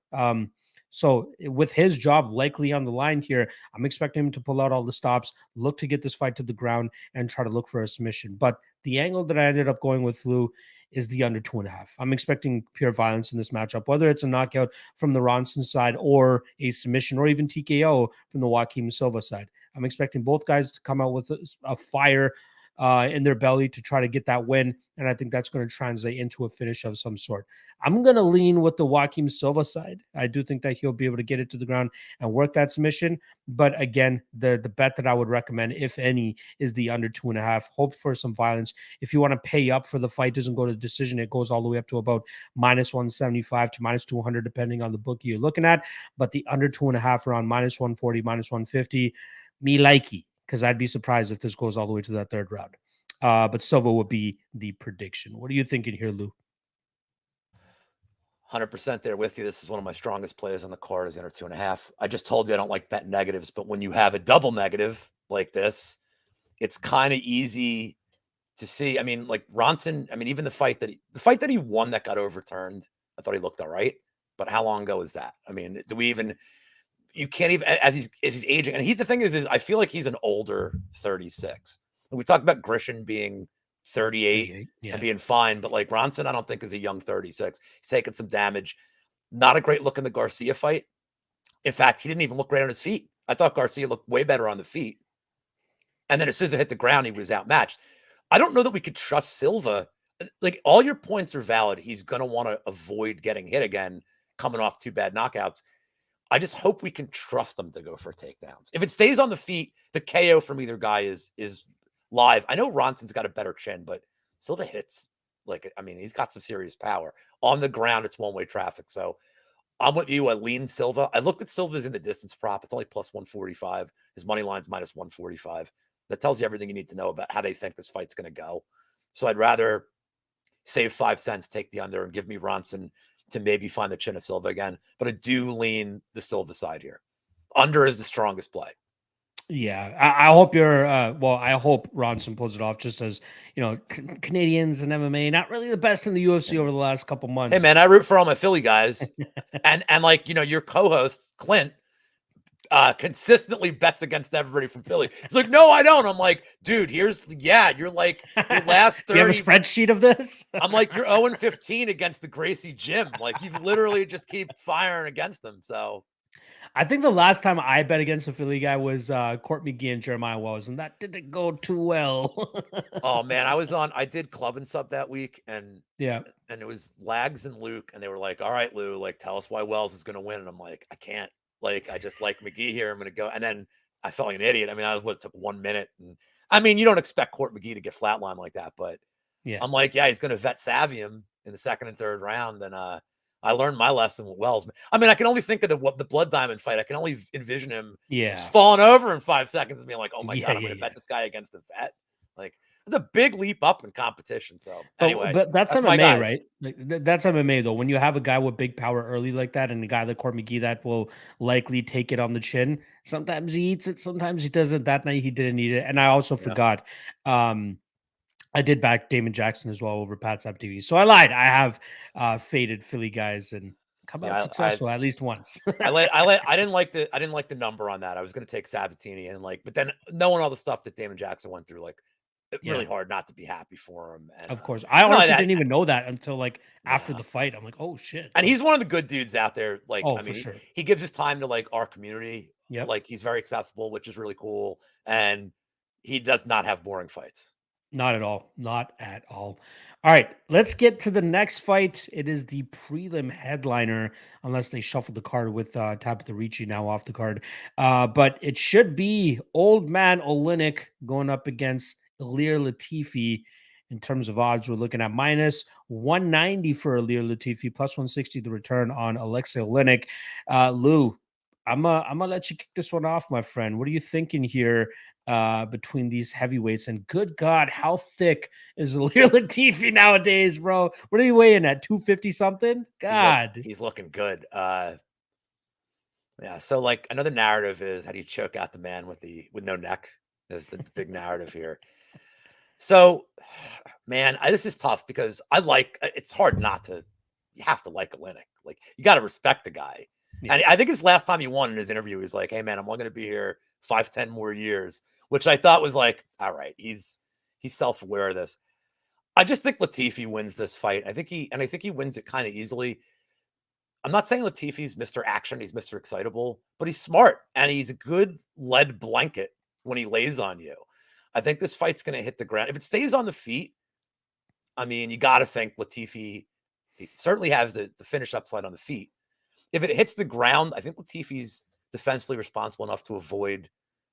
So with his job likely on the line here, I'm expecting him to pull out all the stops, look to get this fight to the ground, and try to look for a submission. But the angle that I ended up going with, Lou, is the under 2.5. I'm expecting pure violence in this matchup, whether it's a knockout from the Ronson side or a submission or even TKO from the Joaquim Silva side. I'm expecting both guys to come out with a fire in their belly to try to get that win. And I think that's going to translate into a finish of some sort. I'm going to lean with the Joaquim Silva side. I do think that he'll be able to get it to the ground and work that submission. But again, the bet that I would recommend, if any, is the under 2.5. Hope for some violence. If you want to pay up for the fight, doesn't go to decision. It goes all the way up to about -175 to -200, depending on the bookie you're looking at. But the under 2.5 around -140, -150, me likey, because I'd be surprised if this goes all the way to that third round. But Silva would be the prediction. What are you thinking here, Lou? 100% there with you. This is one of my strongest plays on the card is under 2.5. I just told you I don't like bet negatives, but when you have a double negative like this, it's kind of easy to see. I mean, like Ronson, I mean, even the fight that he won that got overturned, I thought he looked all right. But how long ago is that? I mean, you can't even, as he's aging. And the thing is I feel like he's an older 36. We talked about Grishin being 38 and being fine, but like Ronson, I don't think is a young 36. He's taken some damage. Not a great look in the Garcia fight. In fact, he didn't even look great on his feet. I thought Garcia looked way better on the feet. And then as soon as it hit the ground, he was outmatched. I don't know that we could trust Silva. Like, all your points are valid. He's going to want to avoid getting hit again, coming off 2 bad knockouts. I just hope we can trust them to go for takedowns. If it stays on the feet, the KO from either guy is live. I know Ronson's got a better chin, but Silva hits he's got some serious power. On the ground, it's one-way traffic. So I'm with you. I lean Silva. I looked at Silva's in the distance prop. It's only +145. His money line's -145. That tells you everything you need to know about how they think this fight's going to go. So I'd rather save 5 cents, take the under, and give me Ronson to maybe find the chin of Silva again. But I do lean the Silva side here. Under is the strongest play. Yeah, I hope I hope Ronson pulls it off, just as, Canadians and MMA, not really the best in the UFC over the last couple months. Hey, man, I root for all my Philly guys. and your co-host, Clint, consistently bets against everybody from Philly. He's like, no, I don't. I'm like, dude, you're like your last 30. You have a spreadsheet of this? I'm like, you're 0-15 against the Gracie Gym. Like, you've literally just keep firing against them. So I think the last time I bet against a Philly guy was Court McGee and Jeremiah Wells, and that didn't go too well. Oh man, I did club and sub that week, and it was Lags and Luke, and they were like, all right, Lou, like, tell us why Wells is gonna win. And I'm like, I can't. Like, I just like McGee here. I'm gonna go. And then I felt like an idiot. I mean, it took 1 minute. And I mean, you don't expect Court McGee to get flatlined like that, but I'm like, he's gonna vet savvy him in the second and third round. And I learned my lesson with Wells. I mean, I can only think of the Blood Diamond fight. I can only envision him just falling over in 5 seconds and being like, oh my God, I'm going to bet this guy against a vet. Like, it's a big leap up in competition. So anyway, but that's MMA, right? Like, that's MMA though. When you have a guy with big power early like that, and a guy like Court McGee that will likely take it on the chin, sometimes he eats it, sometimes he doesn't. That night he didn't eat it. And I also forgot, I did back Damon Jackson as well over Pat Sabatini. So I lied. I have faded Philly guys and come out successful at least once. I didn't like the number on that. I was going to take Sabatini but then knowing all the stuff that Damon Jackson went through, really hard not to be happy for him. And, of course, I honestly didn't even know that until after the fight. I'm like, oh shit. And he's one of the good dudes out there. for sure. He gives his time to our community. Yeah, he's very accessible, which is really cool. And he does not have boring fights. Not at all. Not at all. All right, let's get to the next fight. It is the prelim headliner, unless they shuffle the card with Tabitha Ricci now off the card. But it should be old man Oleinik going up against Ilir Latifi. In terms of odds, we're looking at -190 for Ilir Latifi, +160 the return on Alexei Oleinik. Lou, I'm gonna let you kick this one off, my friend. What are you thinking here between these heavyweights? And good God, how thick is Ilir Latifi nowadays, bro? What are you weighing at? 250 something? God. He's looking good. Yeah. So like another narrative is how do you choke out the man with no neck? Is the big narrative here. So, man, this is tough because it's hard not to. You have to like Oleinik. Like you got to respect the guy. Yeah. And I think his last time he won in his interview, he was like, "Hey, man, I'm only going to be here 5-10 more years," which I thought was like, all right, he's self-aware of this. I just think Latifi wins this fight. I think he wins it kind of easily. I'm not saying Latifi's Mr. Action, he's Mr. Excitable, but he's smart and he's a good lead blanket when he lays on you. I think this fight's going to hit the ground. If it stays on the feet, I mean, you got to think Latifi he certainly has the finish upside on the feet. If it hits the ground, I think Latifi's defensively responsible enough to avoid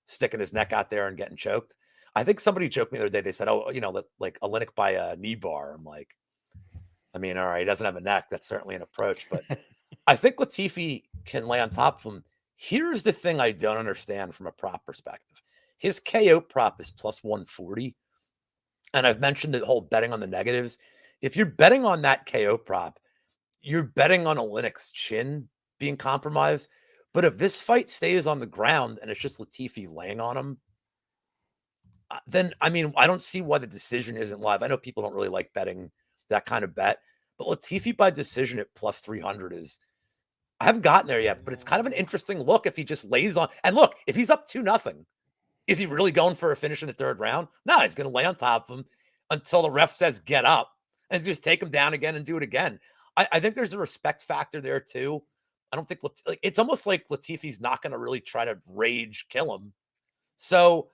sticking his neck out there and getting choked. I think somebody joked me the other day. They said, "Oh, like Oleinik by a knee bar." I'm like, I mean, all right, he doesn't have a neck. That's certainly an approach, but I think Latifi can lay on top of him. Here's the thing I don't understand from a prop perspective. His KO prop is plus 140. And I've mentioned the whole betting on the negatives. If you're betting on that KO prop, you're betting on Oleinik's chin being compromised. But if this fight stays on the ground and it's just Latifi laying on him, then, I mean, I don't see why the decision isn't live. I know people don't really like betting that kind of bet, but Latifi by decision at plus 300 is, I haven't gotten there yet, but it's kind of an interesting look if he just lays on. And look, if he's up 2-0, is he really going for a finish in the third round? No, he's going to lay on top of him until the ref says get up, and he's just take him down again and do it again. I think there's a respect factor there too. I don't think it's almost like Latifi's not going to really try to rage kill him. So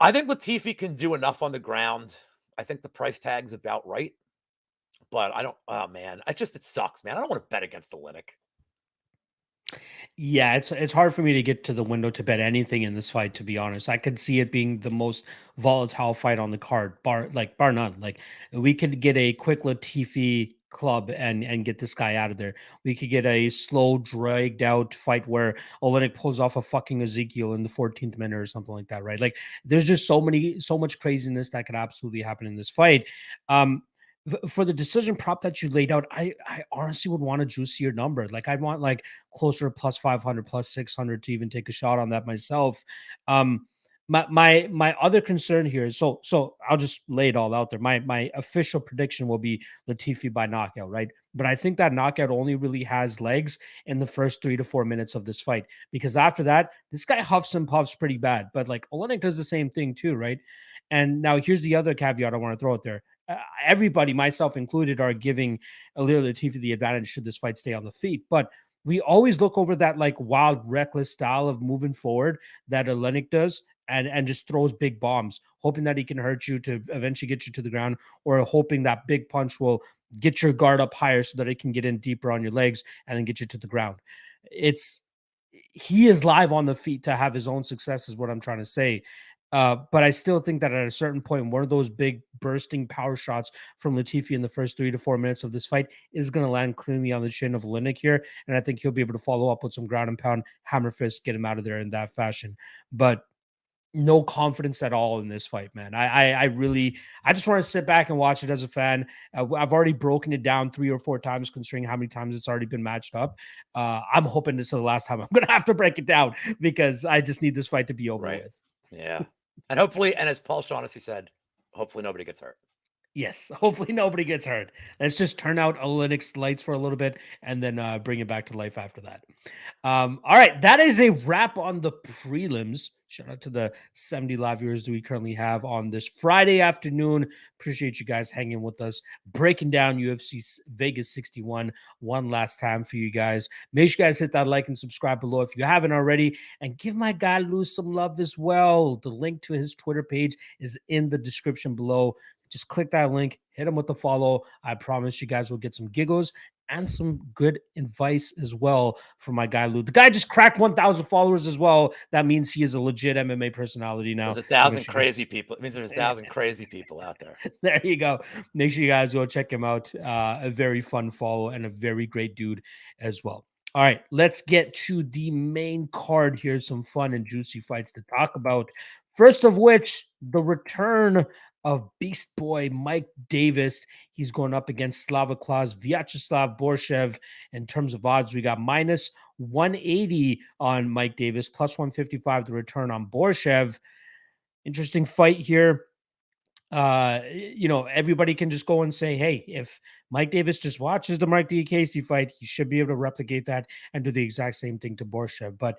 I think Latifi can do enough on the ground. I think the price tag's about right, but I don't. Oh man, it sucks, man. I don't want to bet against Oleinik. Yeah, it's hard for me to get to the window to bet anything in this fight, to be honest. I could see it being the most volatile fight on the card, bar none. Like we could get a quick Latifi club and get this guy out of there. We could get a slow, dragged out fight where Oleinik pulls off a fucking Ezekiel in the 14th minute or something like that, right? Like there's just so much craziness that could absolutely happen in this fight. For the decision prop that you laid out, I honestly would want a juicier number. Like I'd want like closer to plus 500, plus 600 to even take a shot on that myself. My other concern here is so I'll just lay it all out there. My official prediction will be Latifi by knockout, right? But I think that knockout only really has legs in the first 3 to 4 minutes of this fight, because after that, this guy huffs and puffs pretty bad. But like Oleinik does the same thing too, right? And now here's the other caveat I want to throw out there. Everybody, myself included, are giving Ilir Latifi the advantage should this fight stay on the feet. But we always look over that like wild, reckless style of moving forward that Oleinik does and just throws big bombs, hoping that he can hurt you to eventually get you to the ground, or hoping that big punch will get your guard up higher so that it can get in deeper on your legs and then get you to the ground. He is live on the feet to have his own success, is what I'm trying to say. But I still think that at a certain point, one of those big bursting power shots from Latifi in the first 3 to 4 minutes of this fight is going to land cleanly on the chin of Oleinik here. And I think he'll be able to follow up with some ground and pound, hammer fist, get him out of there in that fashion. But no confidence at all in this fight, man. I just want to sit back and watch it as a fan. I've already broken it down 3 or 4 times, considering how many times it's already been matched up. I'm hoping this is the last time I'm going to have to break it down, because I just need this fight to be over with. Yeah. And hopefully, and as Paul Shaughnessy said, hopefully nobody gets hurt. Yes, hopefully nobody gets hurt. Let's just turn out Oleinik's lights for a little bit and then bring it back to life after that. All right, that is a wrap on the prelims. Shout out to the 70 live viewers that we currently have on this Friday afternoon. Appreciate you guys hanging with us, breaking down UFC Vegas 61 one last time for you guys. Make sure you guys hit that like and subscribe below if you haven't already, and give my guy Lou some love as well. The link to his Twitter page is in the description below. Just click that link, hit him with the follow. I promise you guys will get some giggles and some good advice as well from my guy Lou. The guy just cracked 1,000 followers as well. That means he is a legit MMA personality now. There's 1,000 crazy people. It means there's 1,000 crazy people out there. There you go. Make sure you guys go check him out. A very fun follow and a very great dude as well. All right, let's get to the main card here. Some fun and juicy fights to talk about. First of which, the return of Beast Boy Mike Davis. He's going up against Vyacheslav Borshchev. In terms of odds, we got minus 180 on Mike Davis, plus 155 the return on Borshchev. Interesting fight here. Everybody can just go and say, hey, if Mike Davis just watches the Mark Casey fight, he should be able to replicate that and do the exact same thing to Borshchev. But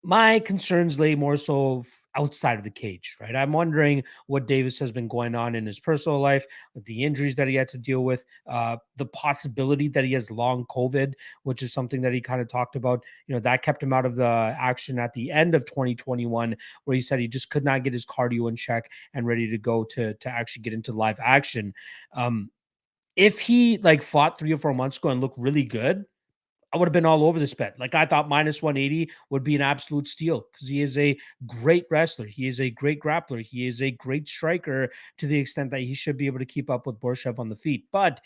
my concerns lay more so outside of the cage, right? I'm wondering what Davis has been going on in his personal life, with the injuries that he had to deal with, the possibility that he has long COVID, which is something that he kind of talked about. That kept him out of the action at the end of 2021, where he said he just could not get his cardio in check and ready to go to actually get into live action. If he fought 3 or 4 months ago and looked really good, I would have been all over this bet. I thought minus 180 would be an absolute steal because he is a great wrestler. He is a great grappler. He is a great striker to the extent that he should be able to keep up with Borshchev on the feet. But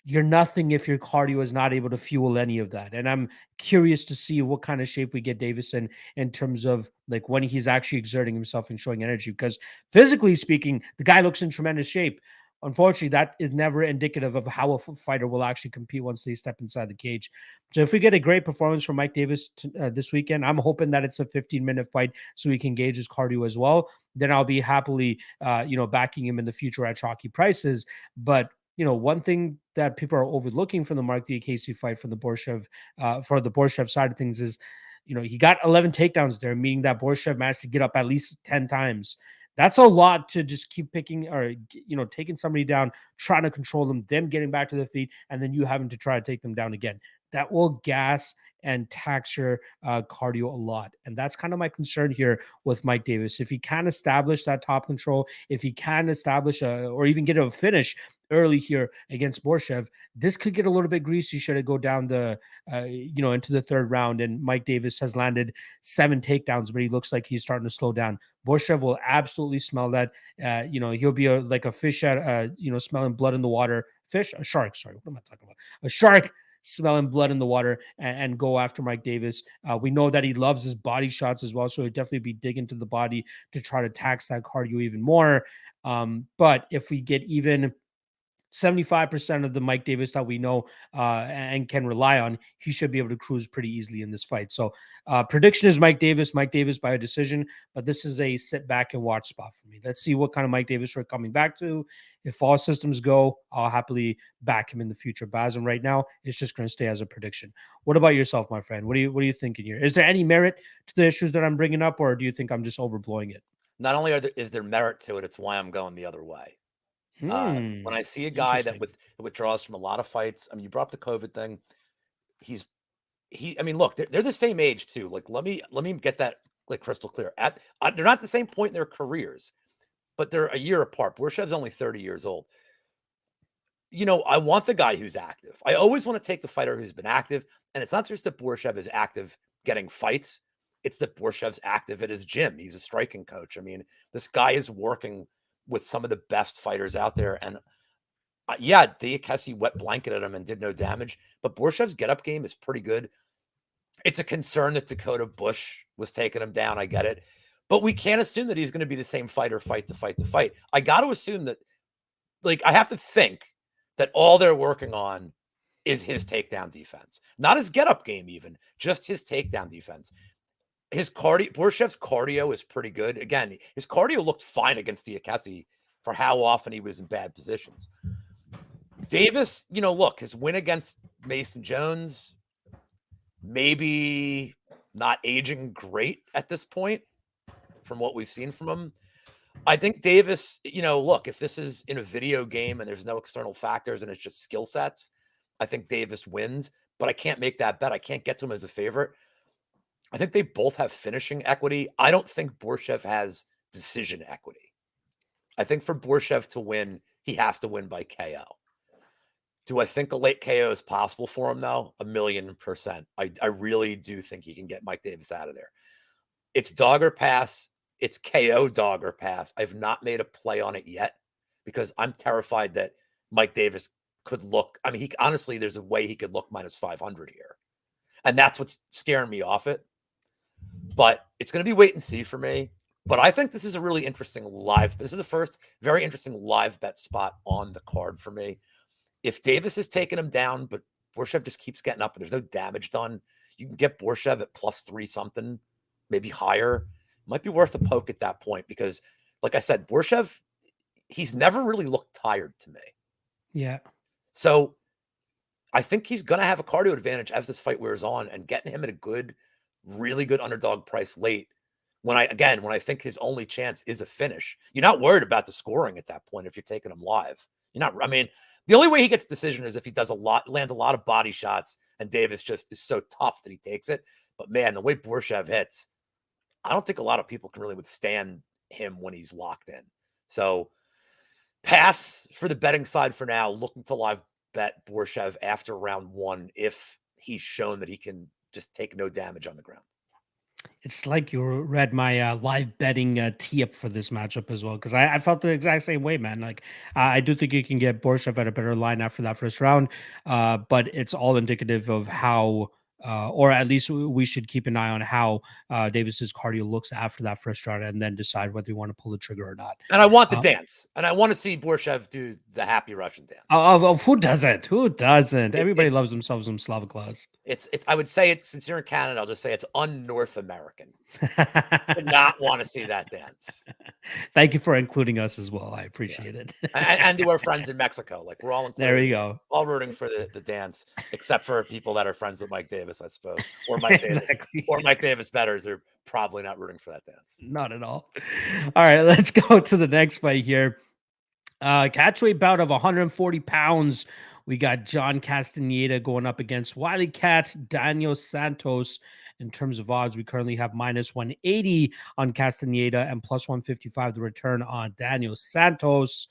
you're nothing if your cardio is not able to fuel any of that. And I'm curious to see what kind of shape we get Davis in terms of when he's actually exerting himself and showing energy, because physically speaking, the guy looks in tremendous shape. Unfortunately, that is never indicative of how a fighter will actually compete once they step inside the cage. So if we get a great performance from Mike Davis this weekend, I'm hoping that it's a 15-minute fight so he can gauge his cardio as well. Then I'll be happily, backing him in the future at chalky prices. But one thing that people are overlooking from the Mark Casey fight for the Borshchev side of things is, he got 11 takedowns there, meaning that Borshchev managed to get up at least 10 times. That's a lot to just keep picking or, taking somebody down, trying to control them getting back to their feet, and then you having to try to take them down again. That will gas and tax your cardio a lot. And that's kind of my concern here with Mike Davis. If he can establish that top control, if he can establish or even get a finish early here against Borshchev, this could get a little bit greasy should it go down into the third round. And Mike Davis has landed 7 takedowns, but he looks like he's starting to slow down. Borshchev will absolutely smell that. He'll be like a fish at, smelling blood in the water. A shark. Sorry, what am I talking about? A shark smelling blood in the water and go after Mike Davis. We know that he loves his body shots as well, so he'll definitely be digging to the body to try to tax that cardio even more. But if we get even 75% of the Mike Davis that we know and can rely on, he should be able to cruise pretty easily in this fight. So prediction is Mike Davis by a decision, but this is a sit back and watch spot for me. Let's see what kind of Mike Davis we're coming back to. If all systems go, I'll happily back him in the future. But as of right now, it's just going to stay as a prediction. What about yourself, my friend? What are you thinking here? Is there any merit to the issues that I'm bringing up, or do you think I'm just overblowing it? Not only is there merit to it, it's why I'm going the other way. When I see a guy that withdraws from a lot of fights, I mean, you brought up the COVID thing. I mean, look, they're the same age too. Let me get that crystal clear. They're not the same point in their careers, but they're a year apart. Borshchev's only 30 years old. I want the guy who's active. I always want to take the fighter who's been active, and it's not just that Borshchev is active getting fights. It's that Borshchev's active at his gym. He's a striking coach. I mean, this guy is working with some of the best fighters out there. And Diakese wet blanketed him and did no damage, but Borshchev's get-up game is pretty good. It's a concern that Dakota Bush was taking him down. I get it. But we can't assume that he's going to be the same fighter fight to fight to fight. I got to assume that, I have to think that all they're working on is his takedown defense. Not his get-up game even, just his takedown defense. Borshchev's cardio is pretty good. Again, his cardio looked fine against Diakese for how often he was in bad positions. Davis, look, his win against Mason Jones, maybe not aging great at this point from what we've seen from him. I think Davis, look, if this is in a video game and there's no external factors and it's just skill sets, I think Davis wins, but I can't make that bet. I can't get to him as a favorite. I think they both have finishing equity. I don't think Borshchev has decision equity. I think for Borshchev to win, he has to win by KO. Do I think a late KO is possible for him, though? 1,000,000%. I really do think he can get Mike Davis out of there. It's dog or pass. It's KO dog or pass. I've not made a play on it yet because I'm terrified that Mike Davis could look. I mean, honestly, there's a way he could look minus 500 here. And that's what's scaring me off it. But it's going to be wait and see for me. But I think this is a really interesting this is the first very interesting live bet spot on the card for me. If Davis is taking him down, but Borshchev just keeps getting up and there's no damage done, you can get Borshchev at +3 something, maybe higher. Might be worth a poke at that point because, like I said, Borshchev, he's never really looked tired to me. Yeah. So I think he's going to have a cardio advantage as this fight wears on, and getting him at a good, really good underdog price late. When I think his only chance is a finish, you're not worried about the scoring at that point if you're taking him live. You're not. I mean, the only way he gets decision is if he lands a lot of body shots, and Davis just is so tough that he takes it. But man, the way Borshchev hits, I don't think a lot of people can really withstand him when he's locked in. So pass for the betting side for now. Looking to live bet Borshchev after round 1 if he's shown that he can just take no damage on the ground. It's like you read my live betting tee up for this matchup as well, because I felt the exact same way, man. Like, I do think you can get Borshchev at a better line after that first round, but it's all indicative of how, or at least we should keep an eye on how Davis's cardio looks after that first round, and then decide whether you want to pull the trigger or not. And I want the dance, and I want to see Borshchev do the happy Russian dance. Of who doesn't? Who doesn't? Everybody loves themselves some Slava claws. It's. I would say it's, since you're in Canada, I'll just say it's un-North American. I not want to see that dance. Thank you for including us as well. I appreciate it. and to our friends in Mexico, like we're all included, there we go. All rooting for the dance, except for people that are friends with Mike Davis, I suppose, or Mike exactly. Davis, or Mike Davis bettors are probably not rooting for that dance. Not at all. All right, let's go to the next fight here. Catchweight bout of 140 pounds. We got John Castaneda going up against Wiley Cat Daniel Santos. In terms of odds, we currently have -180 on Castaneda and +155 the return on Daniel Santos.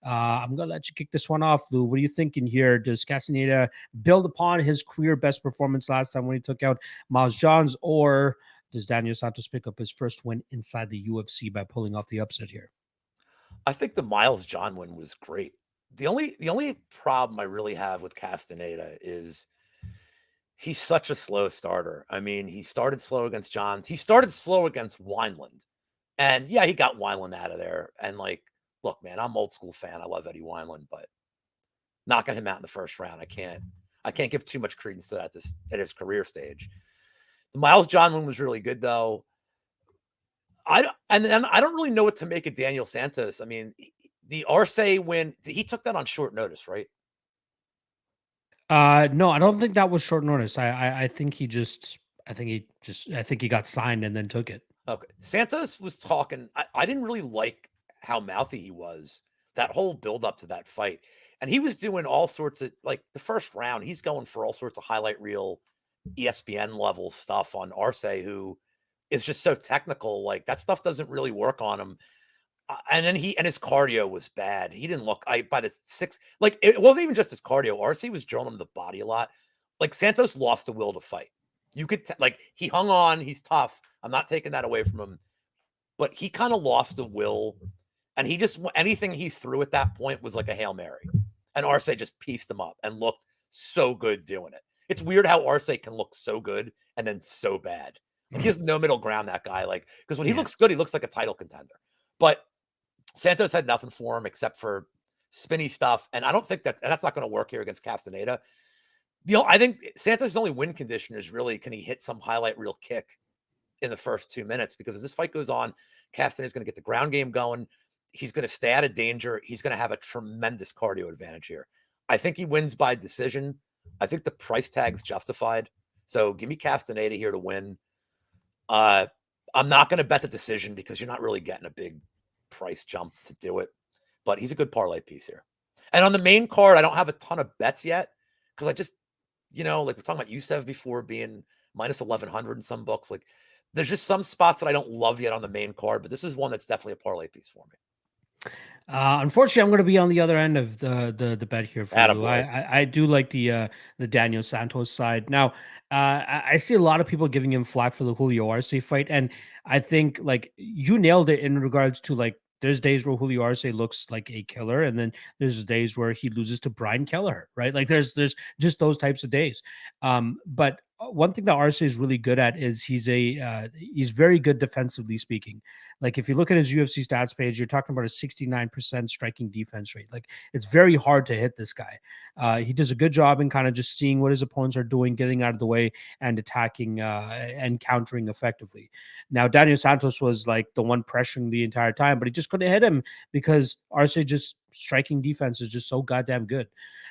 I'm going to let you kick this one off, Lou. What are you thinking here? Does Castaneda build upon his career best performance last time when he took out Miles Johns, or does Daniel Santos pick up his first win inside the UFC by pulling off the upset here? I think the Miles John win was great. The only problem I really have with Castaneda is he's such a slow starter. I mean, he started slow against Johns. He started slow against Wineland. And yeah, he got Wineland out of there. And like, look, man, I'm old school fan. I love Eddie Wineland, but knocking him out in the first round, I can't give too much credence to that at his career stage. The Miles John one was really good though. I don't really know what to make of Daniel Santos. I mean, the Arce win, he took that on short notice, right? No, I don't think that was short notice. I think he got signed and then took it. Okay. Santos was talking. I didn't really like how mouthy he was that whole build up to that fight. And he was doing all sorts of, like, the first round, he's going for all sorts of highlight reel ESPN level stuff on Arce, who is just so technical. Like, that stuff doesn't really work on him. And then his cardio was bad. He didn't look, by the 6, like, it wasn't even just his cardio. Arce was drilling him the body a lot. Like, Santos lost the will to fight. You could, like, he hung on. He's tough. I'm not taking that away from him. But he kind of lost the will. And he just, anything he threw at that point was like a Hail Mary. And Arce just pieced him up and looked so good doing it. It's weird how Arce can look so good and then so bad. Like, he has no middle ground, that guy. Like, because when he looks good, he looks like a title contender. But Santos had nothing for him except for spinny stuff. And I don't think that's not going to work here against Castaneda. I think Santos' only win condition is really, can he hit some highlight reel kick in the first 2 minutes? Because as this fight goes on, Castaneda's going to get the ground game going. He's going to stay out of danger. He's going to have a tremendous cardio advantage here. I think he wins by decision. I think the price tag's justified. So give me Castaneda here to win. I'm not going to bet the decision because you're not really getting a big price jump to do it. But he's a good parlay piece here. And on the main card, I don't have a ton of bets yet because I just, like we're talking about Yusuff before being -1100 in some books. Like, there's just some spots that I don't love yet on the main card, but this is one that's definitely a parlay piece for me. Unfortunately, I'm going to be on the other end of the bet here for you. I do like the Daniel Santos side. Now, I see a lot of people giving him flack for the Julio Arce fight, and I think, like, you nailed it in regards to, like, there's days where Julio Arce looks like a killer, and then there's days where he loses to Brian Kelleher, right? Like, there's just those types of days. But one thing that RC is really good at is he's very good defensively speaking. Like if you look at his UFC stats page, you're talking about a 69% striking defense rate. Like it's very hard to hit this guy. He does a good job in kind of just seeing what his opponents are doing, getting out of the way, and attacking and countering effectively. Now Daniel Santos was like the one pressuring the entire time, but he just couldn't hit him because RC just striking defense is just so goddamn good.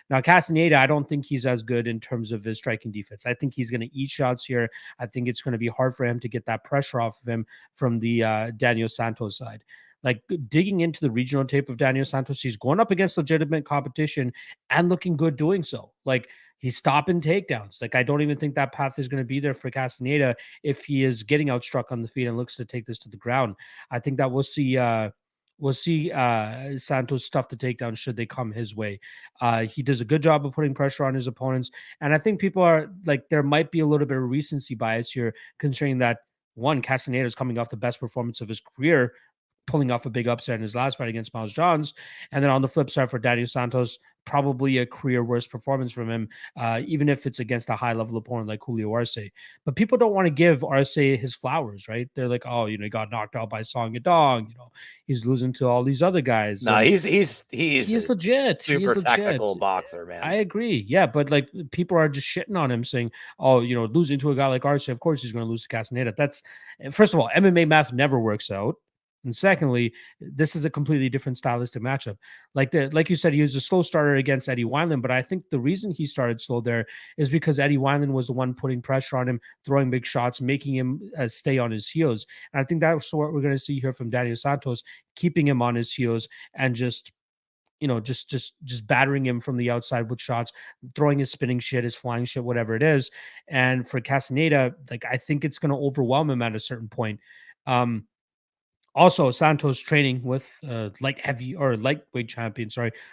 Now, Castaneda, I don't think he's as good in terms of his striking defense. I think he's going to eat shots here. I think it's going to be hard for him to get that pressure off of him from the Daniel Santos side. Like digging into the regional tape of Daniel Santos, he's going up against legitimate competition and looking good doing so. Like he's stopping takedowns. Like I don't even think that path is going to be there for Castaneda if he is getting outstruck on the feet and looks to take this to the ground. I think that we'll see Santos stuff the takedown should they come his way. He does a good job of putting pressure on his opponents. And I think people are like, there might be a little bit of recency bias here, considering that one, Castaneda is coming off the best performance of his career, pulling off a big upset in his last fight against Miles Johns. And then on the flip side for Daniel Santos, probably a career worst performance from him, even if it's against a high level opponent like Julio Arce. But people don't want to give Arce his flowers, right? They're like, oh, he got knocked out by Song Yadong. He's losing to all these other guys. No, and he's he is legit. He is super legit. technical boxer, man. I agree. Yeah, but like people are just shitting on him, saying, "Oh, losing to a guy like Arce, of course he's going to lose to Castaneda." That's first of all, MMA math never works out. And secondly, this is a completely different stylistic matchup. Like you said, he was a slow starter against Eddie Wineland, but I think the reason he started slow there is because Eddie Wineland was the one putting pressure on him, throwing big shots, making him stay on his heels. And I think that's what we're going to see here from Daniel Santos, keeping him on his heels and just battering him from the outside with shots, throwing his spinning shit, his flying shit, whatever it is. And for Castaneda, like I think it's going to overwhelm him at a certain point. Also, Santos training with lightweight champion,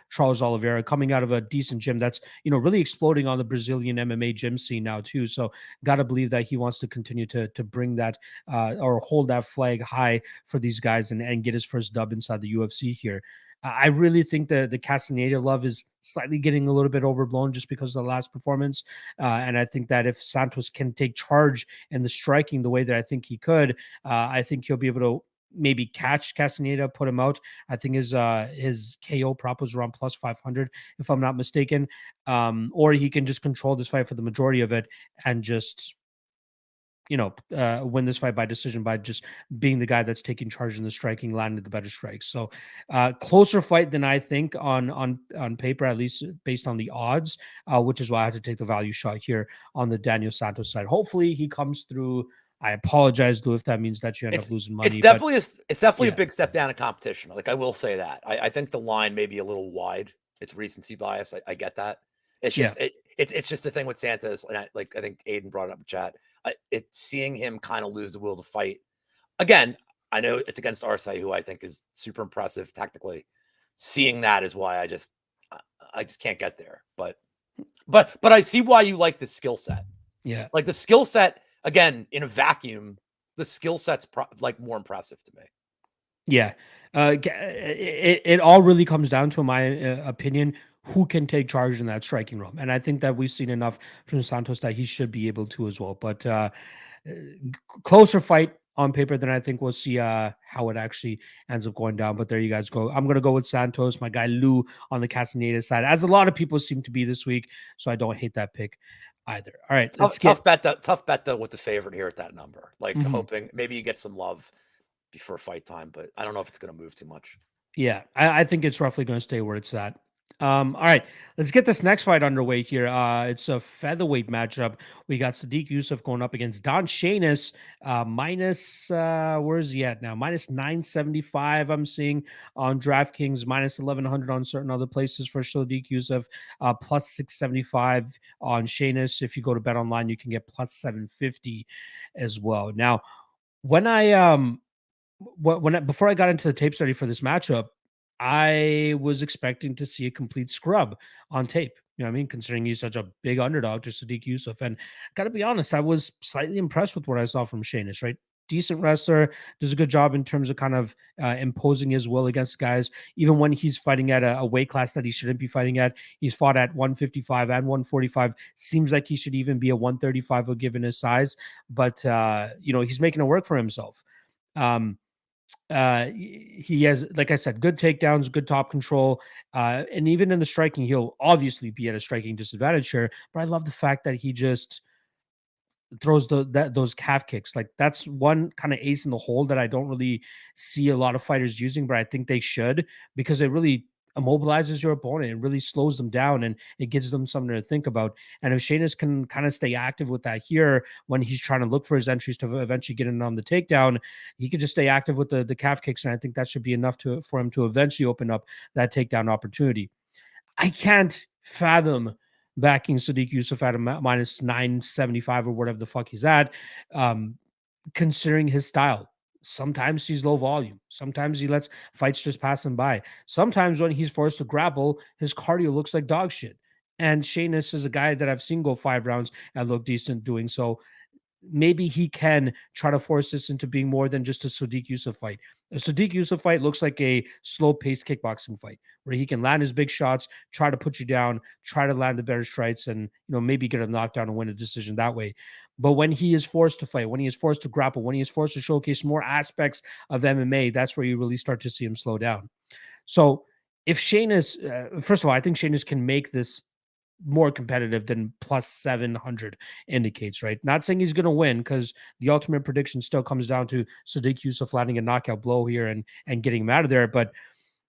Charles Oliveira, coming out of a decent gym that's really exploding on the Brazilian MMA gym scene now too. So, gotta believe that he wants to continue to bring that or hold that flag high for these guys and get his first dub inside the UFC here. I really think the Castaneda love is slightly getting a little bit overblown just because of the last performance. And I think that if Santos can take charge in the striking the way that I think he could, I think he'll be able to maybe catch Castaneda, put him out. I think his KO prop was around plus 500, if I'm not mistaken. Or he can just control this fight for the majority of it and just win this fight by decision by just being the guy that's taking charge in the striking, landing the better strikes. So closer fight than I think on paper, at least based on the odds, which is why I had to take the value shot here on the Daniel Santos side. Hopefully he comes through. I apologize, Lou, if that means that you end up losing money. It's definitely a big step down in competition. Like I will say that. I think the line may be a little wide. It's recency bias. I get that. It's just it's just a thing with Santos, and I think Aiden brought it up in chat. It's seeing him kind of lose the will to fight. Again, I know it's against Arce, who I think is super impressive technically. Seeing that is why I just can't get there. But I see why you like the skill set. Yeah, like the skill set. Again, in a vacuum, the skill set's more impressive to me. Yeah. It all really comes down to, in my opinion, who can take charge in that striking room. And I think that we've seen enough from Santos that he should be able to as well. But closer fight on paper than I think we'll see how it actually ends up going down. But there you guys go. I'm going to go with Santos, my guy Lou on the Castaneda side, as a lot of people seem to be this week. So I don't hate that pick either. All right. Tough bet though with the favorite here at that number. Hoping maybe you get some love before fight time, but I don't know if it's going to move too much. Yeah, I think it's roughly going to stay where it's at. All right, let's get this next fight underway here. It's a featherweight matchup. We got Sodiq Yusuff going up against Don Shainis, minus, where's he at now? Minus 975, I'm seeing on DraftKings, minus 1100 on certain other places for Sodiq Yusuff, plus 675 on Shainis. If you go to Bet Online, you can get plus 750 as well. Now, when before I got into the tape study for this matchup, I was expecting to see a complete scrub on tape. You know what I mean? Considering he's such a big underdog to Sodiq Yusuff. And got to be honest, I was slightly impressed with what I saw from Shainis, right? decent wrestler, does a good job in terms of kind of imposing his will against guys, even when he's fighting at a weight class that he shouldn't be fighting at. He's fought at 155 and 145. Seems like he should even be a 135 given his size, but he's making it work for himself. He has, like I said, good takedowns, good top control, and even in the striking, he'll obviously be at a striking disadvantage here. But I love the fact that he just throws those calf kicks. Like, that's one kind of ace in the hole that I don't really see a lot of fighters using, but I think they should, because it really immobilizes your opponent. It really slows them down and it gives them something to think about. And if Shainis can kind of stay active with that here when he's trying to look for his entries to eventually get in on the takedown, he could just stay active with the calf kicks, and I think that should be enough for him to eventually open up that takedown opportunity. I can't fathom backing Sodiq Yusuff at a minus 975 or whatever the fuck he's at, considering his style. Sometimes he's low volume. Sometimes he lets fights just pass him by. Sometimes when he's forced to grapple, his cardio looks like dog shit. And Shainis is a guy that I've seen go 5 rounds and look decent doing so. Maybe he can try to force this into being more than just a Sodiq Yusuff fight. A Sodiq Yusuff fight looks like a slow-paced kickboxing fight where he can land his big shots, try to put you down, try to land the better strikes, and maybe get a knockdown and win a decision that way. But when he is forced to fight, when he is forced to grapple, when he is forced to showcase more aspects of MMA, that's where you really start to see him slow down. So if Shainis, first of all, I think Shainis can make this more competitive than plus 700 indicates, right? Not saying he's going to win, because the ultimate prediction still comes down to Sodiq Yusuff landing a knockout blow here and getting him out of there. But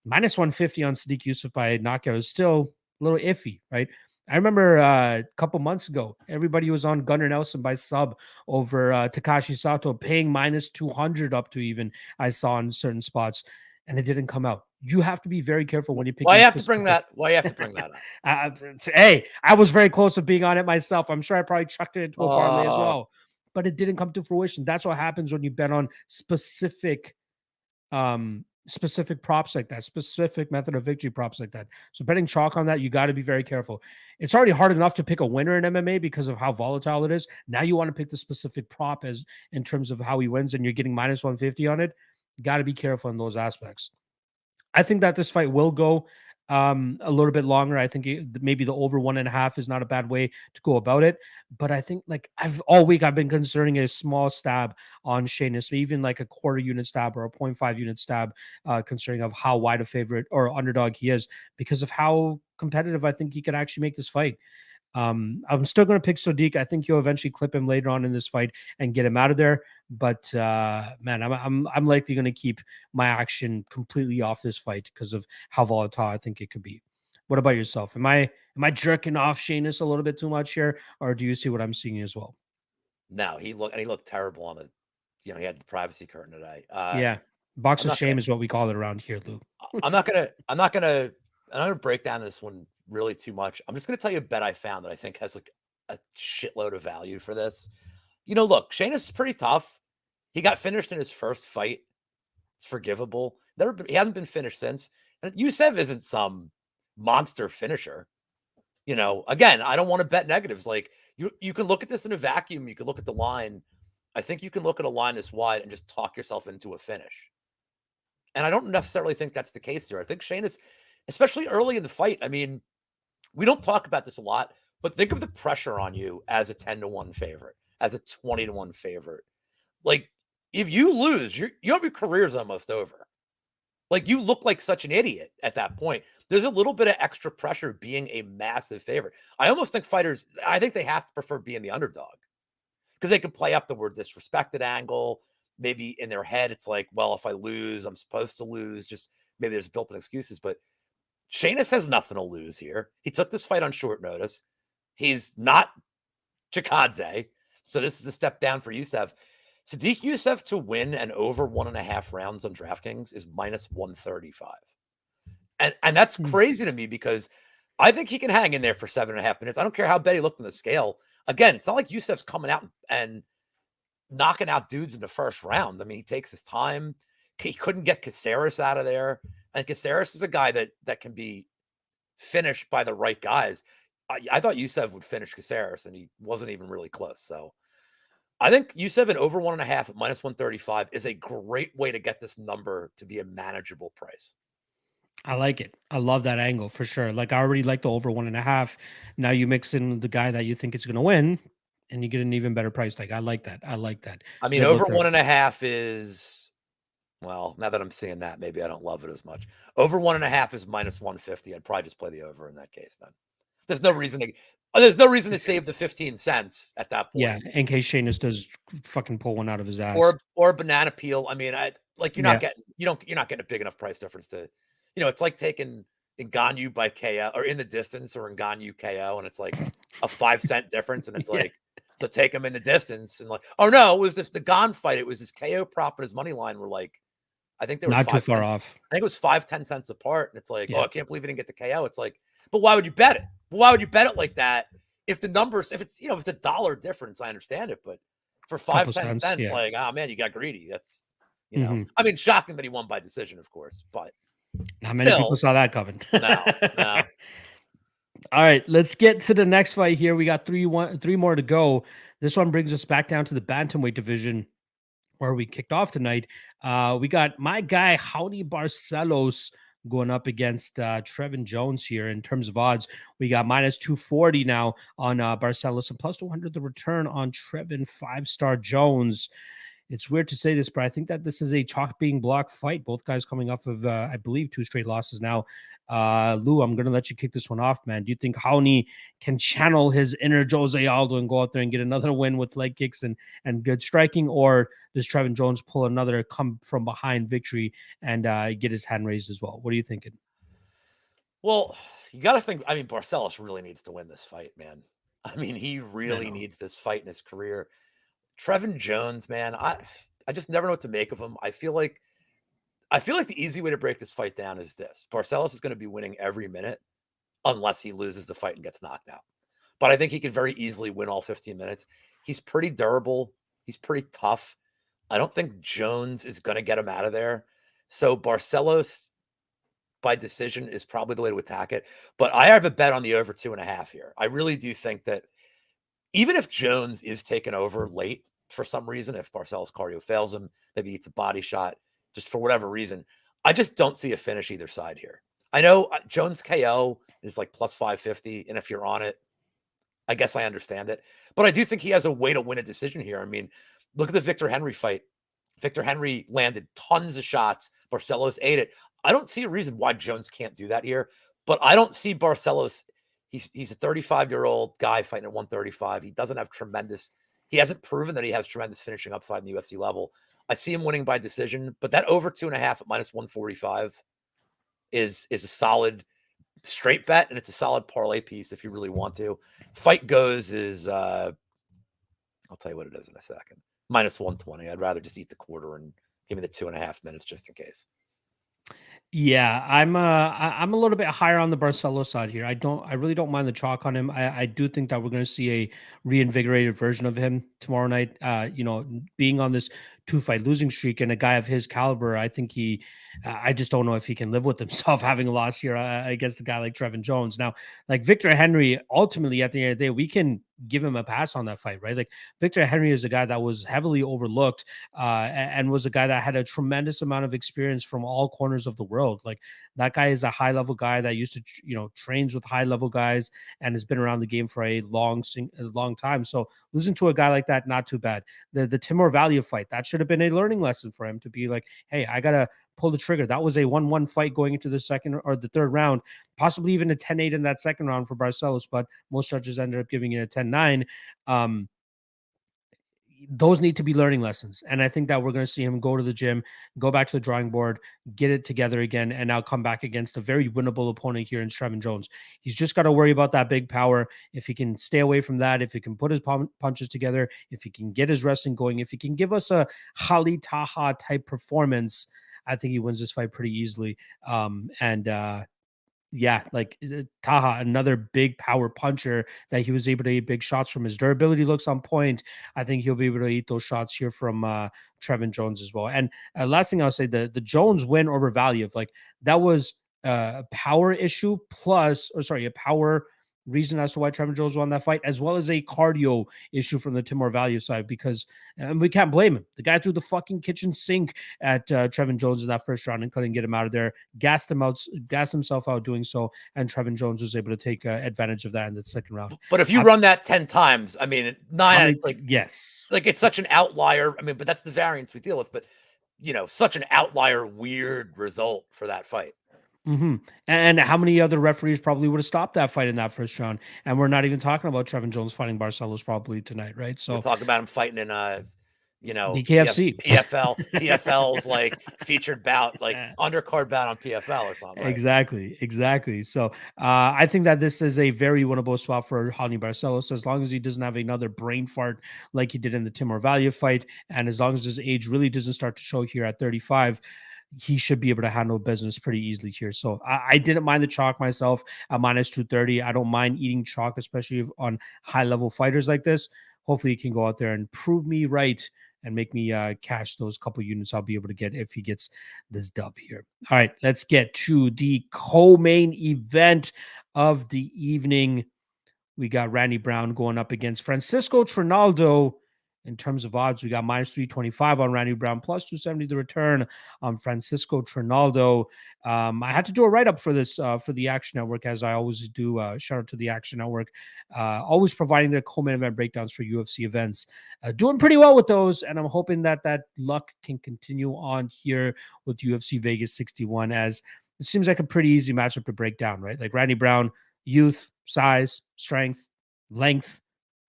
minus 150 on Sodiq Yusuff by knockout is still a little iffy, right? I remember a couple months ago, everybody was on Gunnar Nelson by sub over Takashi Sato, paying minus 200 up to even, I saw in certain spots, and it didn't come out. You have to be very careful when you pick. Why you have to bring that up? Hey, I was very close to being on it myself. I'm sure I probably chucked it into a parlay as Oh. well, but it didn't come to fruition. That's what happens when you bet on specific props like that, specific method of victory props like that. So betting chalk on that, you got to be very careful. It's already hard enough to pick a winner in MMA because of how volatile it is. Now you want to pick the specific prop as in terms of how he wins, and you're getting minus 150 on it. You got to be careful in those aspects. I think that this fight will go a little bit longer. I think maybe the over 1.5 is not a bad way to go about it. But I think, like, all week I've been considering a small stab on Shainis, even like a quarter unit stab or a 0.5 unit stab, considering of how wide a favorite or underdog he is, because of how competitive I think he could actually make this fight. I'm still going to pick Sodiq. I think you'll eventually clip him later on in this fight and get him out of there. But man, I'm likely going to keep my action completely off this fight because of how volatile I think it could be. What about yourself? Am I jerking off Shainis a little bit too much here, or do you see what I'm seeing as well? No, he looked terrible on the, he had the privacy curtain today. Yeah, box of shame is what we call it around here, Lou. I'm not gonna break down this one really too much. I'm just gonna tell you a bet I found that I think has like a shitload of value for this. Look, Shainis is pretty tough. He got finished in his first fight. It's forgivable. He hasn't been finished since. And Yusuff isn't some monster finisher. Again, I don't want to bet negatives. Like, you can look at this in a vacuum. You can look at the line. I think you can look at a line this wide and just talk yourself into a finish. And I don't necessarily think that's the case here. I think Shainis, especially early in the fight, I mean, we don't talk about this a lot, but think of the pressure on you as a 10-1 favorite, as a 20-1 favorite. Like, if you lose, your career's almost over. Like, you look like such an idiot at that point. There's a little bit of extra pressure being a massive favorite. I almost think fighters, I think they have to prefer being the underdog, because they can play up the word disrespected angle. Maybe in their head, it's like, well, if I lose, I'm supposed to lose. Just maybe there's built-in excuses. But Shainis has nothing to lose here. He took this fight on short notice. He's not Chikadze. So this is a step down for Yusuff. Sodiq Yusuff to win and over 1.5 rounds on DraftKings is minus 135. And that's crazy to me, because I think he can hang in there for 7.5 minutes. I don't care how bad he looked on the scale. Again, it's not like Yusuff's coming out and knocking out dudes in the first round. I mean, he takes his time. He couldn't get Caceres out of there. And Caceres is a guy that can be finished by the right guys. I thought Yusuff would finish Caceres, and he wasn't even really close. So I think Yusuff at over 1.5 at -135 is a great way to get this number to be a manageable price. I like it. I love that angle for sure. Like I already like the over 1.5. Now you mix in the guy that you think is going to win, and you get an even better price. Like I like that. I like that. I mean, Good over look there. 1.5 is, well, now that I'm seeing that, maybe I don't love it as much. Over 1.5 is -150. I'd probably just play the over in that case then. There's no reason to save the 15 cents at that Yeah, point. in case Shainis does fucking pull one out of his ass. Or a banana peel. I mean, you're not Yeah. getting you're not getting a big enough price difference to, it's like taking Ngannou by KO or in the distance or Ngannou KO, and it's like a 5 cent difference, and it's Yeah. like, so take him in the distance and like, oh no, it was if the Gon fight, it was his KO prop and his money line were like, I think they were Not too 5 far cents. off. I think it was 5-10 cents apart, and it's like, oh, Yeah. I can't believe he didn't get the KO. It's like, but why would you bet it? Why would you bet it like that? If the numbers, if it's if it's $1 difference, I understand it, but for five, Couple 10 cents. cents, Yeah. like, oh man, you got greedy. That's, Hmm. I mean, shocking that he won by decision, of course, but Not many people still, saw that coming. no, no. All right, let's get to the next fight here. We got three more to go. This one brings us back down to the bantamweight division where we kicked off tonight. We got my guy Howdy Barcelos going up against Trevin Jones here in terms of odds. We got -240 now on Barcelos and +200 the return on Trevin 5-star Jones. It's weird to say this, but I think that this is a chalk being block fight. Both guys coming off of, I believe, 2 straight losses now. Lou, I'm going to let you kick this one off, man. Do you think Howdy can channel his inner Jose Aldo and go out there and get another win with leg kicks and good striking? Or does Trevin Jones pull another come from behind victory and get his hand raised as well? What are you thinking? Well, you got to think. I mean, Barcelos really needs to win this fight, man. I mean, he I really know. needs this fight in his career. Trevin Jones, man, I just never know what to make of him. I feel like the easy way to break this fight down is this: Barcelos is going to be winning every minute unless he loses the fight and gets knocked out. But I think he could very easily win all 15 minutes. He's pretty durable. He's pretty tough. I don't think Jones is going to get him out of there. So Barcelos by decision is probably the way to attack it. But I have a bet on the over 2.5 here. I really do think that even if Jones is taken over late for some reason, if Barcelos cardio fails him, maybe it's a body shot, just for whatever reason, I just don't see a finish either side here. I know Jones KO is like +550, and if you're on it, I guess I understand it. But I do think he has a way to win a decision here. I mean, look at the Victor Henry fight. Victor Henry landed tons of shots. Barcelos ate it. I don't see a reason why Jones can't do that here, but I don't see Barcelos. He's a 35-year-old guy fighting at 135. He doesn't have tremendous. He hasn't proven that he has tremendous finishing upside in the UFC level. I see him winning by decision, but that over 2.5 at -145 is a solid straight bet, and it's a solid parlay piece if you really want to. Fight goes is I'll tell you what it is in a second. -120. I'd rather just eat the quarter and give me the 2.5 minutes just in case. Yeah, I'm a little bit higher on the Barcelo side here. I really don't mind the chalk on him. I do think that we're going to see a reinvigorated version of him tomorrow night. Being on this 2-fight losing streak and a guy of his caliber, I think I just don't know if he can live with himself having a loss here against a guy like Trevin Jones. Now, like Victor Henry, ultimately at the end of the day, we can give him a pass on that fight, right? Like Victor Henry is a guy that was heavily overlooked and was a guy that had a tremendous amount of experience from all corners of the world. Like that guy is a high level guy that used to, trains with high level guys and has been around the game for a long time. So losing to a guy like that, not too bad. The Timur Valiev fight, that should have been a learning lesson for him to be like, hey, I gotta pull the trigger. That was a 1-1 fight going into the second or the third round, possibly even a 10-8 in that second round for Barcelos, but most judges ended up giving it a 10-9. Those need to be learning lessons. And I think that we're going to see him go to the gym, go back to the drawing board, get it together again, and now come back against a very winnable opponent here in Trevin Jones. He's just got to worry about that big power. If he can stay away from that, if he can put his punches together, if he can get his wrestling going, if he can give us a Hali Taha type performance, I think he wins this fight pretty easily. Yeah, like Taha, another big power puncher that he was able to eat big shots from. His durability looks on point. I think he'll be able to eat those shots here from Trevin Jones as well. And last thing I'll say, the Jones win over Valiev, like that was a power issue a power reason as to why Trevin Jones won that fight, as well as a cardio issue from the Timur Value side, because and we can't blame him. The guy threw the fucking kitchen sink at Trevin Jones in that first round and couldn't get him out of there. Gassed himself out doing so, and Trevin Jones was able to take advantage of that in the second round. But if you run that 10 times, I mean, yes, like it's such an outlier. I mean, but that's the variance we deal with. But such an outlier, weird result for that fight. Mm-hmm. And how many other referees probably would have stopped that fight in that first round? And we're not even talking about Trevin Jones fighting Barcelos probably tonight, right? So we're talking about him fighting in DKFC, PFL's like featured bout, like undercard bout on PFL or something. Right? Exactly. So I think that this is a very winnable spot for Raoni Barcelos, as long as he doesn't have another brain fart like he did in the Timur Value fight, and as long as his age really doesn't start to show here at 35. He should be able to handle business pretty easily here. So I didn't mind the chalk myself at minus 230. I don't mind eating chalk, especially on high level fighters like this. Hopefully he can go out there and prove me right and make me cash those couple units I'll be able to get if he gets this dub here. All right, let's get to the co-main event of the evening. We got Randy Brown going up against Francisco Trinaldo. In terms of odds, we got minus 325 on Randy Brown, plus 270 the return on Francisco Trinaldo. I had to do a write-up for this for the Action Network, as I always do. Shout out to the Action Network, always providing their co-main event breakdowns for UFC events. Doing pretty well with those, and I'm hoping that luck can continue on here with UFC Vegas 61, as it seems like a pretty easy matchup to break down, right? Like Randy Brown, youth, size, strength, length,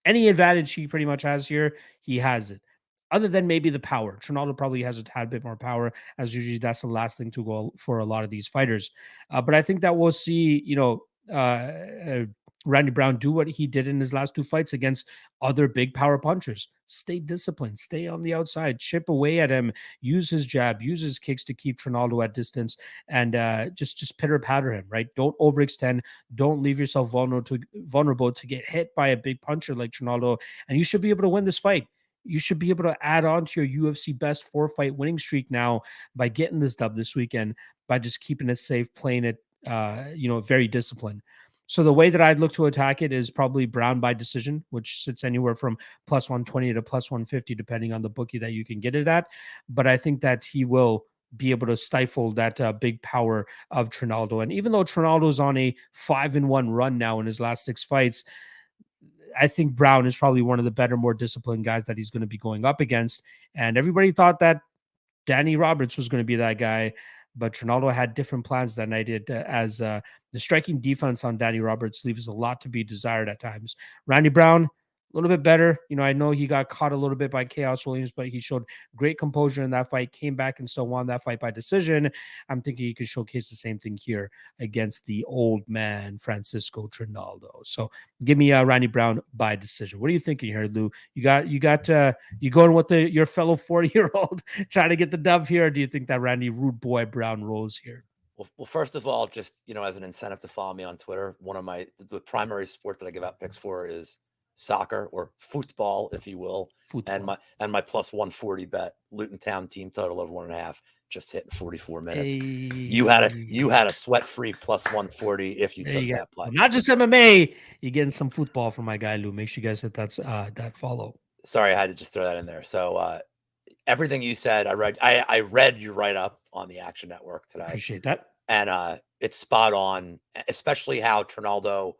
any advantage he pretty much has here, he has it. Other than maybe the power. Trinaldo probably has a tad bit more power, as usually that's the last thing to go for a lot of these fighters. But I think that we'll see, Randy Brown do what he did in his last two fights against other big power punchers. Stay disciplined, stay on the outside, chip away at him, use his jab, use his kicks to keep Trinaldo at distance, and just pitter patter him, right? Don't overextend. Don't leave yourself vulnerable to get hit by a big puncher like Trinaldo, and you should be able to win this fight. You should be able to add on to your UFC best 4-fight winning streak now by getting this dub this weekend, by just keeping it safe, playing it, very disciplined. So the way that I'd look to attack it is probably Brown by decision, which sits anywhere from plus 120 to plus 150, depending on the bookie that you can get it at. But I think that he will be able to stifle that big power of Trinaldo. And even though Trinaldo's on a 5-1 run now in his last 6 fights, I think Brown is probably one of the better, more disciplined guys that he's going to be going up against. And everybody thought that Danny Roberts was going to be that guy, but Trinaldo had different plans that night. As the striking defense on Danny Roberts leaves a lot to be desired at times. Randy Brown, a little bit better. I know he got caught a little bit by Chaos Williams, but he showed great composure in that fight, came back and still won that fight by decision. I'm thinking he could showcase the same thing here against the old man, Francisco Trinaldo. So give me Randy Brown by decision. What are you thinking here, Lou? You going with your fellow 40-year-old trying to get the dub here, or do you think that Randy Rude Boy Brown rolls here? Well, first of all, just, as an incentive to follow me on Twitter, one of the primary sport that I give out picks for is soccer, or football, if you will. Football. And my plus 140 bet, Luton Town team total of 1.5, just hit in 44 minutes. Hey. You had a sweat-free plus 140 if you took that play. Not just MMA, you're getting some football from my guy Lou. Make sure you guys hit that follow. Sorry, I had to just throw that in there. So everything you said, I read your write-up on the Action Network today. Appreciate that. And it's spot on, especially how Trinaldo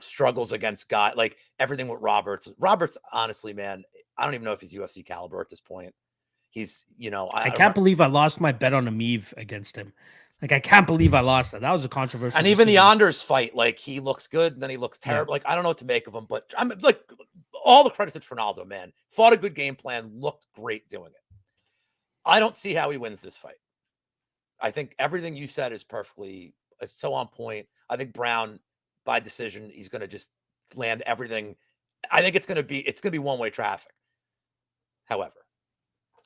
struggles against guys, like everything with Roberts. Roberts, honestly, man, I don't even know if he's UFC caliber at this point. He's, I can't believe I lost my bet on Ameev against him. Like, I can't believe I lost that. That was a controversial And even the Anders fight, like, he looks good, and then he looks terrible. Yeah. Like, I don't know what to make of him, but I'm like, all the credit to Trinaldo, man. Fought a good game plan, looked great doing it. I don't see how he wins this fight. I think everything you said is it's so on point. I think Brown, by decision, he's going to just land everything. I think it's going to be one-way traffic. However,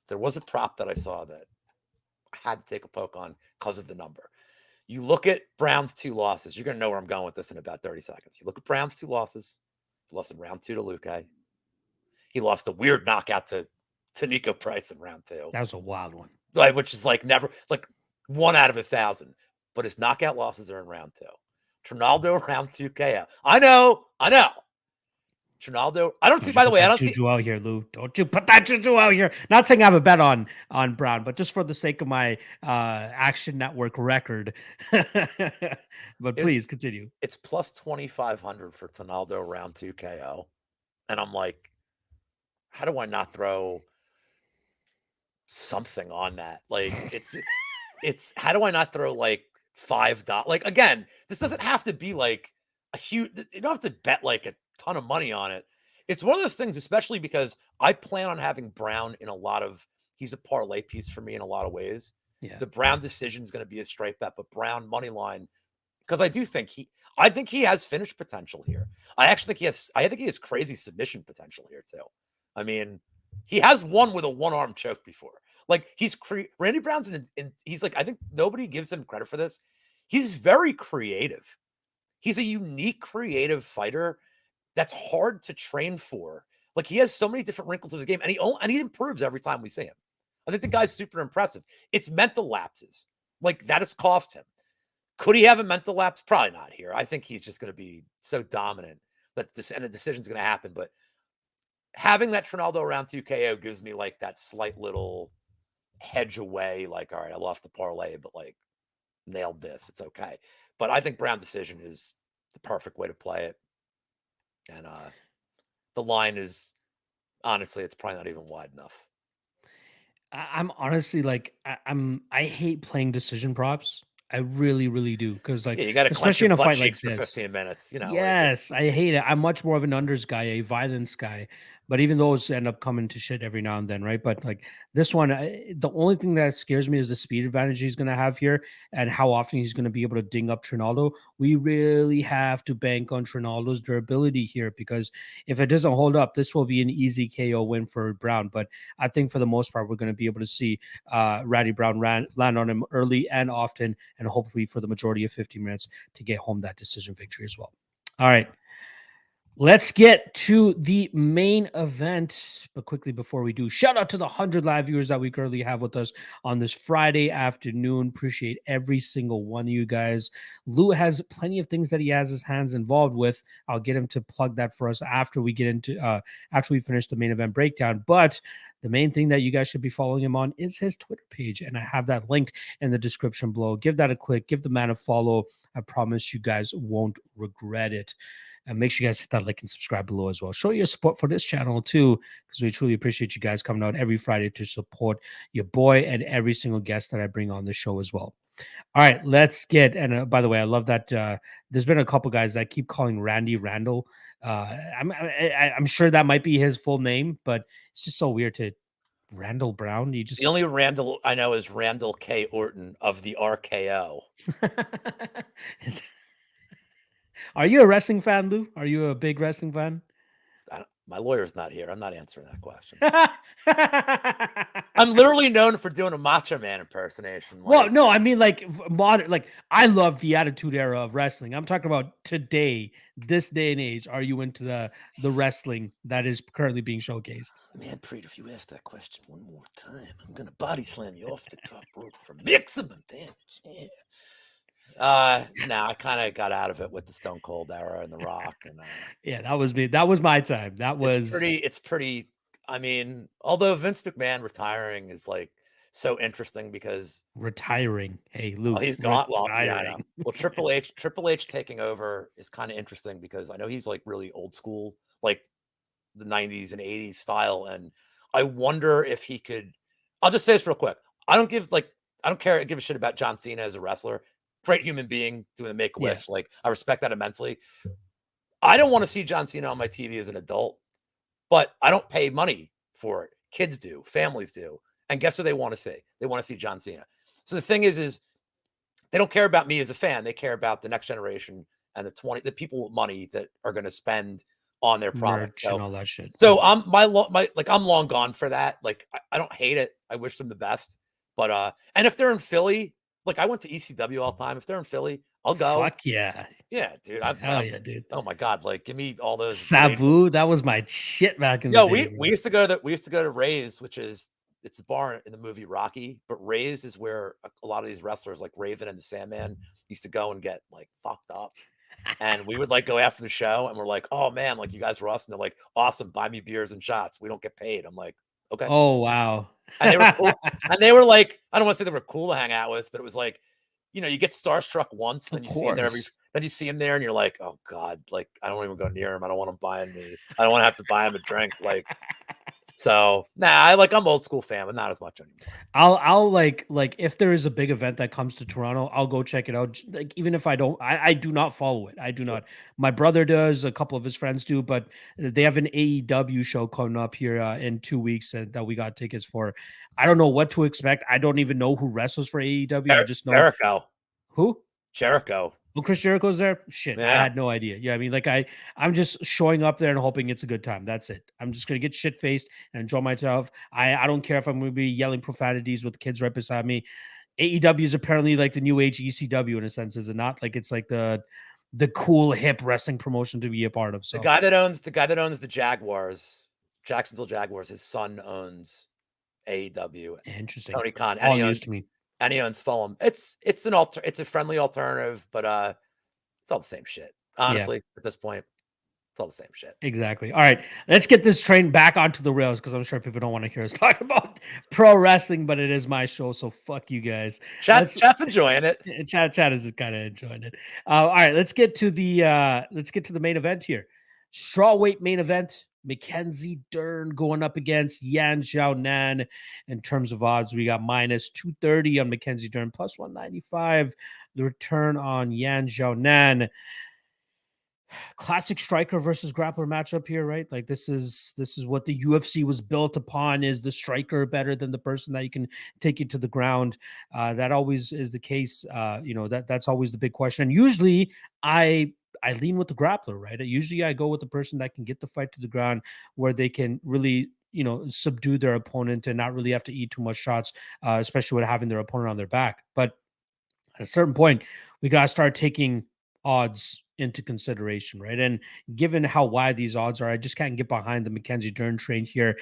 there was a prop that I saw that I had to take a poke on because of the number. You look at Brown's 2 losses. You're going to know where I'm going with this in about 30 seconds. You look at Brown's 2 losses. He lost in round 2 to Luque. He lost a weird knockout to Nico Price in round 2. That was a wild one. Which is like 1 out of 1,000. But his knockout losses are in round 2. Trinaldo round 2 KO. I know. Trinaldo. I don't see, by the way, I don't see juju out here, Lou. Don't you put that juju out here. Not saying I have a bet on Brown, but just for the sake of my Action Network record. But please continue. It's plus 2,500 for Trinaldo round 2 KO. And I'm like, how do I not throw something on that? Like, it's how do I not throw like $5? Like, again, this doesn't have to be like a huge, you don't have to bet like a ton of money on it. It's one of those things, especially because I plan on having Brown in a lot of, he's a parlay piece for me in a lot of ways. Yeah. The Brown decision is going to be a straight bet, but Brown money line, because I think he has finish potential here. I think he has crazy submission potential here too. I mean, he has won with a one-arm choke before. Like, Randy Brown's he's like, I think nobody gives him credit for this. He's very creative. He's a unique, creative fighter that's hard to train for. Like, he has so many different wrinkles of his game, and he improves every time we see him. I think the guy's super impressive. It's mental lapses. Like, that has cost him. Could he have a mental lapse? Probably not here. I think he's just going to be so dominant and the decision's going to happen. But having that Trinaldo round 2 KO gives me like that slight little hedge away. Like, all right, I lost the parlay, but like nailed this. It's okay. But I think Brown decision is the perfect way to play it. And the line is, honestly, it's probably not even wide enough. I'm honestly like, I hate playing decision props. I really, really do. Because like, Yeah, you got to clench especially your in a butt fight like cheeks for this. 15 minutes. You know, Yes, I hate it. I'm much more of an unders guy, a violence guy. But even those end up coming to shit every now and then, right? But like this one, the only thing that scares me is the speed advantage he's going to have here and how often he's going to be able to ding up Trinaldo. We really have to bank on Trinaldo's durability here, because if it doesn't hold up, this will be an easy KO win for Brown. But I think for the most part, we're going to be able to see Randy Brown land on him early and often, and hopefully for the majority of 50 minutes to get home that decision victory as well. All right. Let's get to the main event. But quickly before we do, shout out to the 100 live viewers that we currently have with us on this Friday afternoon. Appreciate every single one of you guys. Lou has plenty of things that he has his hands involved with. I'll get him to plug that for us after we get into after we finish the main event breakdown. But the main thing that you guys should be following him on is his Twitter page, and I have that linked in the description below. Give that a click. Give the man a follow. I promise you guys won't regret it. And make sure you guys hit that like and subscribe below as well. Show your support for this channel too, because we truly appreciate you guys coming out every Friday to support your boy and every single guest that I bring on the show as well. All right, let's get, and by the way, I love that there's been a couple guys that keep calling Randy Randall. I'm sure that might be his full name, but it's just so weird to Randall Brown. You just The only Randall I know is Randall K. Orton of the RKO. Are you a wrestling fan, Lou? Are you a big wrestling fan? My lawyer's not here. I'm not answering that question. I'm literally known for doing a Macho Man impersonation. Well, no, I mean like modern. Like, I love the Attitude Era of wrestling. I'm talking about today, this day and age. Are you into the wrestling that is currently being showcased? Man, Preet, if you ask that question one more time, I'm gonna body slam you off the top rope for maximum damage. Yeah. I kind of got out of it with the Stone Cold era and the Rock, and yeah, that was me. That was my time. That was it's pretty. I mean, although Vince McMahon retiring is like so interesting because retiring. Hey, Lou, he's gone. Well, retiring. yeah, I know. Well, Triple H taking over is kind of interesting because I know he's like really old school, like the 90s and 80s style, and I wonder if he could. I'll just say this real quick. I don't give a shit about John Cena as a wrestler. Great human being doing the Make-A-Wish. Yeah. Like, I respect that immensely. I don't want to see John Cena on my TV as an adult, but I don't pay money for it. Kids do, families do. And guess what they want to see? They want to see John Cena. So the thing is they don't care about me as a fan. They care about the next generation and the people with money that are going to spend on their product. And all that shit. So I'm I'm long gone for that. Like, I don't hate it. I wish them the best. But and if they're in Philly, like, I went to ECW all the time. If they're in Philly, I'll go. Fuck yeah. Yeah, dude. Hell yeah, dude. Oh my God. Like, give me all those Sabu. That was my shit back in the day. we used to go to Ray's, which is it's a bar in the movie Rocky, but Ray's is where a lot of these wrestlers like Raven and the Sandman used to go and get like fucked up. And we would like go after the show and we're like, oh man, like you guys were awesome. They're like, awesome, buy me beers and shots. We don't get paid. I'm like, okay. Oh, wow. And they were cool. And they were like, I don't want to say they were cool to hang out with, but it was like, you get starstruck once, then Of you see him there course. then you see him there and you're like, oh God, like I don't even go near him. I don't want him buying me. I don't want to have to buy him a drink. Like, so I'm old school fan, but not as much anymore. I'll like if there is a big event that comes to Toronto, I'll go check it out. Like even if I don't, I do not follow it. I do Sure. not. My brother does. A couple of his friends do, but they have an AEW show coming up here in 2 weeks that we got tickets for. I don't know what to expect. I don't even know who wrestles for AEW. I just know who. Jericho. Oh, Chris Jericho's there? Shit, I Yeah. had no idea. Yeah, I mean, like I'm just showing up there and hoping it's a good time. That's it. I'm just gonna get shit faced and enjoy myself. I don't care if I'm gonna be yelling profanities with kids right beside me. AEW is apparently like the new age ECW in a sense, is it not? Like it's like the cool hip wrestling promotion to be a part of. The So guy that owns the Jaguars, Jacksonville Jaguars, his son owns AEW. interesting. Tony Khan, All news to me. and he owns Fulham. It's a friendly alternative, but it's all the same shit. Yeah. Honestly, at this point, it's all the same shit. Exactly. All right, let's get this train back onto the rails because I'm sure people don't want to hear us talk about pro wrestling, but it is my show, so fuck you guys. Chat's enjoying it. Chat is kind of enjoying it. All right, let's get to the main event here. Strawweight main event. Mackenzie Dern going up against Yan Xiaonan. In terms of odds, we got minus 230 on Mackenzie Dern, plus 195. The return on Yan Xiaonan. Classic striker versus grappler matchup here, right? Like this is what the UFC was built upon. Is the striker better than the person that you can take you to the ground? That always is the case. That's always the big question. And usually I lean with the grappler, right? Usually I go with the person that can get the fight to the ground where they can really subdue their opponent and not really have to eat too much shots, especially with having their opponent on their back. But at a certain point, we got to start taking odds into consideration, right? And given how wide these odds are, I just can't get behind the Mackenzie Dern train here.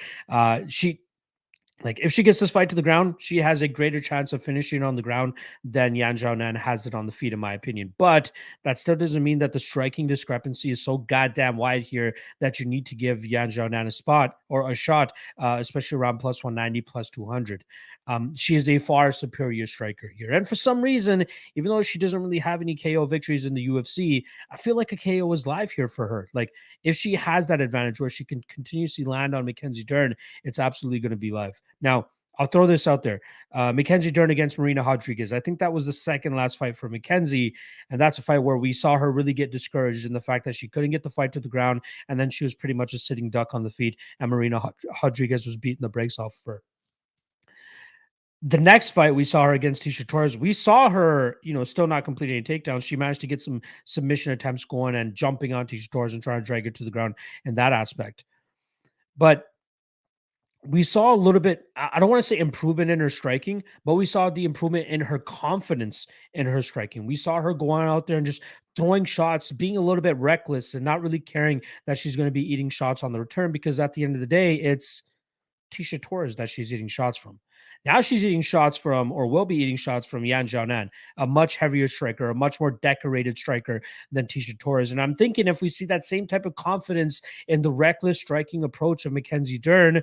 If she gets this fight to the ground, she has a greater chance of finishing on the ground than Yan Xiaonan has it on the feet, in my opinion. But that still doesn't mean that the striking discrepancy is so goddamn wide here that you need to give Yan Xiaonan a spot or a shot, especially around plus 190, plus 200. She is a far superior striker here. And for some reason, even though she doesn't really have any KO victories in the UFC, I feel like a KO is live here for her. Like if she has that advantage where she can continuously land on Mackenzie Dern, it's absolutely going to be live. Now, I'll throw this out there. Mackenzie Dern against Marina Rodriguez. I think that was the second last fight for Mackenzie. And that's a fight where we saw her really get discouraged in the fact that she couldn't get the fight to the ground. And then she was pretty much a sitting duck on the feet. And Marina Rodriguez was beating the brakes off of her. The next fight we saw her against Tecia Torres, we saw her, still not completing any takedowns. She managed to get some submission attempts going and jumping on Tecia Torres and trying to drag her to the ground in that aspect. But we saw a little bit, I don't want to say improvement in her striking, but we saw the improvement in her confidence in her striking. We saw her going out there and just throwing shots, being a little bit reckless and not really caring that she's going to be eating shots on the return, because at the end of the day, it's Tecia Torres that she's eating shots from. Now she's eating shots from, or will be eating shots from, Yan Xiaonan, a much heavier striker, a much more decorated striker than Tecia Torres. And I'm thinking if we see that same type of confidence in the reckless striking approach of Mackenzie Dern,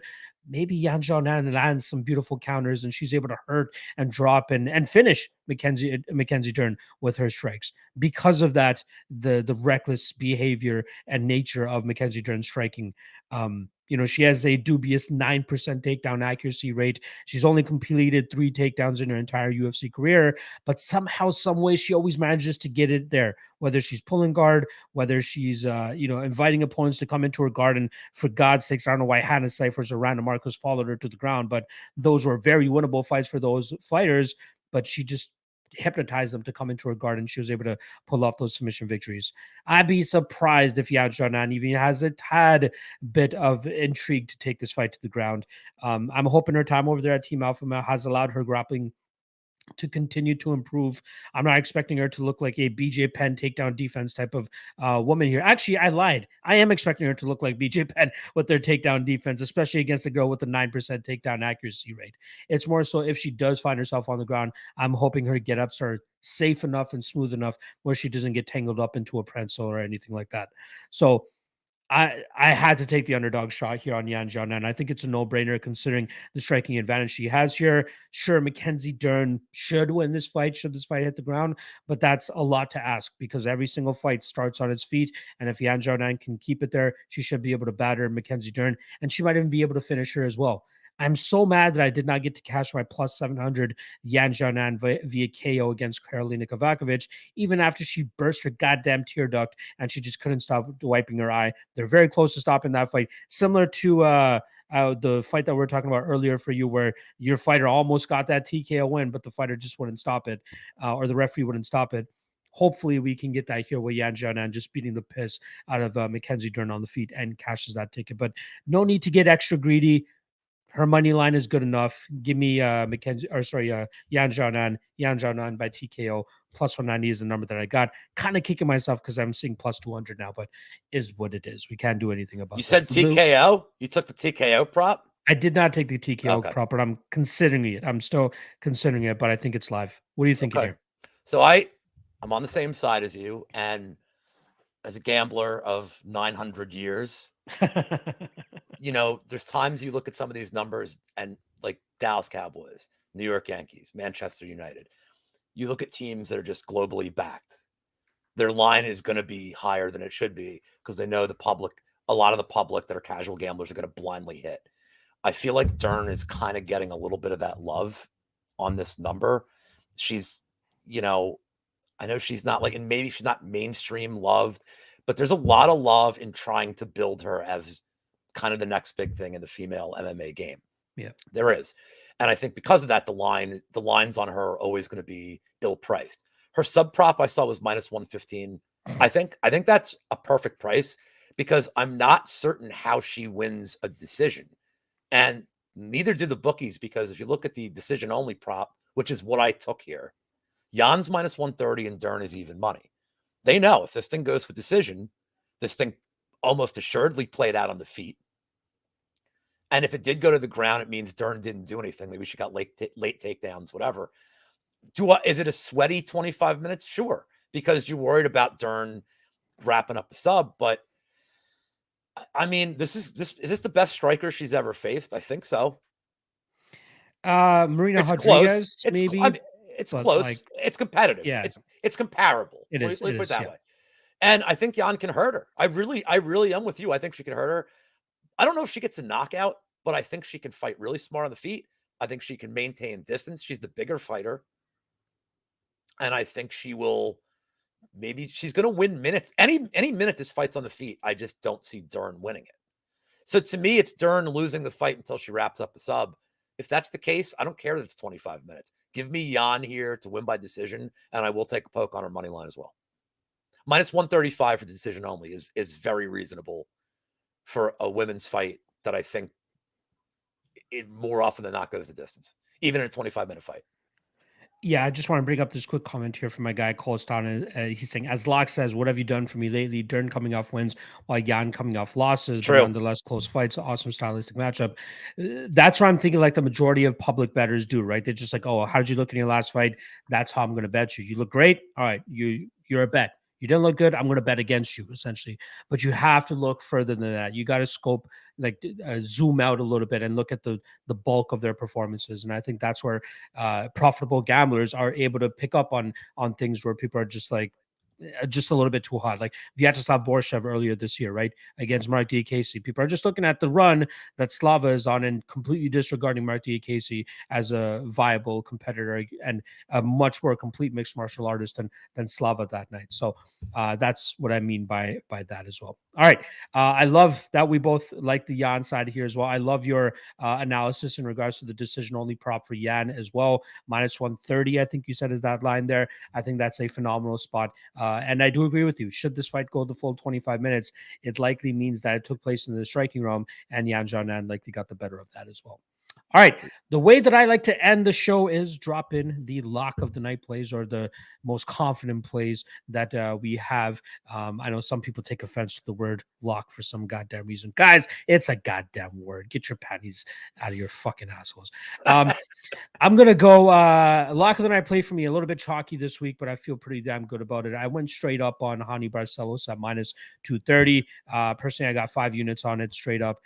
maybe Yan Xiaonan lands some beautiful counters and she's able to hurt and drop and finish Mackenzie Dern with her strikes. Because of that, the reckless behavior and nature of Mackenzie Dern striking. She has a dubious 9% takedown accuracy rate. She's only completed 3 takedowns in her entire UFC career, but somehow, some way, she always manages to get it there, whether she's pulling guard, whether she's, inviting opponents to come into her guard. And for God's sakes, I don't know why Hannah Cyphers or Randa Marcos followed her to the ground, but those were very winnable fights for those fighters, but she just hypnotized them to come into her guard, and she was able to pull off those submission victories. I'd be surprised if Yan Xiaonan even has a tad bit of intrigue to take this fight to the ground. I'm hoping her time over there at Team Alpha Male has allowed her grappling to continue to improve. I'm not expecting her to look like a BJ Penn takedown defense type of woman here. Actually, I lied. I am expecting her to look like BJ Penn with their takedown defense, especially against a girl with a 9% takedown accuracy rate. It's more so if she does find herself on the ground, I'm hoping her get-ups are safe enough and smooth enough where she doesn't get tangled up into a prensil or anything like that. So I had to take the underdog shot here on Yan Zhao, and I think it's a no-brainer considering the striking advantage she has here. Sure, Mackenzie Dern should win this fight, should this fight hit the ground, but that's a lot to ask because every single fight starts on its feet, and if Yan Zhao can keep it there, she should be able to batter Mackenzie Dern, and she might even be able to finish her as well. I'm so mad that I did not get to cash my plus 700 Yan Zhao via KO against Karolina Kovacevic, even after she burst her goddamn tear duct and she just couldn't stop wiping her eye. They're very close to stopping that fight, similar to the fight that we were talking about earlier for you, where your fighter almost got that TKO win, but the fighter just wouldn't stop it, or the referee wouldn't stop it. Hopefully, we can get that here with Yan Zhao just beating the piss out of Mackenzie Dern on the feet and cashes that ticket. But no need to get extra greedy. Her money line is good enough. Give me Yan Zhao by TKO. Plus 190 is the number that I got. Kind of kicking myself because I'm seeing plus 200 now, but is what it is. We can't do anything about it. You said TKO? You took the TKO prop? I did not take the TKO prop, but I'm considering it. I'm still considering it, but I think it's live. What are you thinking here? So I'm on the same side as you, and as a gambler of 900 years, there's times you look at some of these numbers and like Dallas Cowboys, New York Yankees, Manchester United. You look at teams that are just globally backed. Their line is going to be higher than it should be because they know a lot of the public that are casual gamblers are going to blindly hit. I feel like Dern is kind of getting a little bit of that love on this number. She's, I know she's not and maybe she's not mainstream loved, but there's a lot of love in trying to build her as kind of the next big thing in the female MMA game. Yeah, there is. And I think because of that, the lines on her are always going to be ill-priced. Her sub prop I saw was minus 115. I think that's a perfect price because I'm not certain how she wins a decision. And neither did the bookies, because if you look at the decision only prop, which is what I took here, Jan's minus 130 and Dern is even money. They know if this thing goes with decision, this thing almost assuredly played out on the feet. And if it did go to the ground, it means Dern didn't do anything. Maybe she got late takedowns, whatever. Is it a sweaty 25 minutes? Sure, because you're worried about Dern wrapping up a sub. But I mean, is this the best striker she's ever faced? I think so. Marina Rodriguez, maybe. It's close. It's competitive. Yeah, it's comparable. It is. Put it that way. And I think Yan can hurt her. I really am with you. I think she can hurt her. I don't know if she gets a knockout, but I think she can fight really smart on the feet. I think she can maintain distance. She's the bigger fighter. And I think she will, maybe she's going to win minutes. Any minute this fight's on the feet, I just don't see Dern winning it. So to me, it's Dern losing the fight until she wraps up a sub. If that's the case, I don't care that it's 25 minutes. Give me Yan here to win by decision, and I will take a poke on her money line as well. Minus 135 for the decision only is very reasonable for a women's fight that I think it more often than not goes the distance, even in a 25-minute fight. Yeah, I just want to bring up this quick comment here from my guy Costa. He's saying, as Locke says, what have you done for me lately? Dern coming off wins while Yan coming off losses, but nonetheless close fights, awesome stylistic matchup. That's what I'm thinking like the majority of public bettors do, right? They're just like, oh, how did you look in your last fight? That's how I'm going to bet you. You look great. All right, you're a bet. You didn't look good, I'm going to bet against you, essentially. But you have to look further than that. You got to scope, zoom out a little bit and look at the bulk of their performances. And I think that's where profitable gamblers are able to pick up on things where people are just a little bit too hot. Like Vyacheslav Borshchev earlier this year, right? Against Mark Diakese. People are just looking at the run that Slava is on and completely disregarding Mark Diakese as a viable competitor and a much more complete mixed martial artist than Slava that night. So that's what I mean by that as well. All right. I love that we both like the Yan side here as well. I love your analysis in regards to the decision only prop for Yan as well. Minus 130, I think you said is that line there. I think that's a phenomenal spot. And I do agree with you. Should this fight go the full 25 minutes, it likely means that it took place in the striking realm, and Yan Zhao likely got the better of that as well. All right. The way that I like to end the show is drop in the lock of the night plays, or the most confident plays that we have. I know some people take offense to the word lock for some goddamn reason. Guys, it's a goddamn word. Get your panties out of your fucking assholes. I'm going to go lock of the night play for me. A little bit chalky this week, but I feel pretty damn good about it. I went straight up on Hani Barcelos at minus 230. Personally, I got 5 units on it straight up.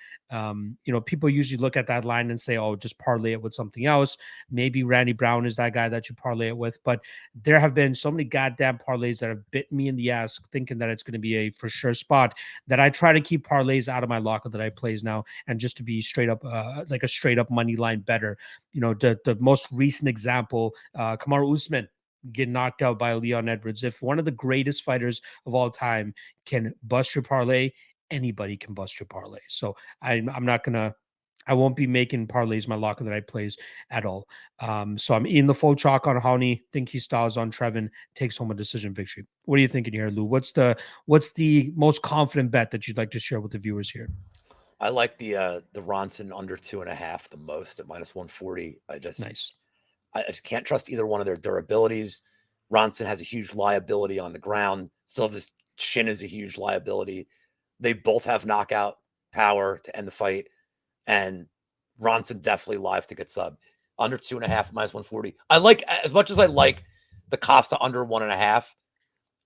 People usually look at that line and say, oh, just parlay it with something else. Maybe Randy Brown is that guy that you parlay it with. But there have been so many goddamn parlays that have bit me in the ass thinking that it's going to be a for sure spot, that I try to keep parlays out of my lock of the night plays now, and just to be straight up like a straight up money line better. The most recent example, Kamaru Usman get knocked out by Leon Edwards. If one of the greatest fighters of all time can bust your parlay, anybody can bust your parlay. So I won't be making parlays my lock of the night plays at all. So I'm eating the full chalk on Hani. Think he styles on Trevin, takes home a decision victory. What are you thinking here, Lou? What's the most confident bet that you'd like to share with the viewers here? I like the Ronson under 2.5 the most at minus 140. I just can't trust either one of their durabilities. Ronson has a huge liability on the ground. Silva's shin is a huge liability. They both have knockout power to end the fight, and Ronson definitely live to get sub. Under 2.5 minus 140. I like, as much as I like the Costa under 1.5,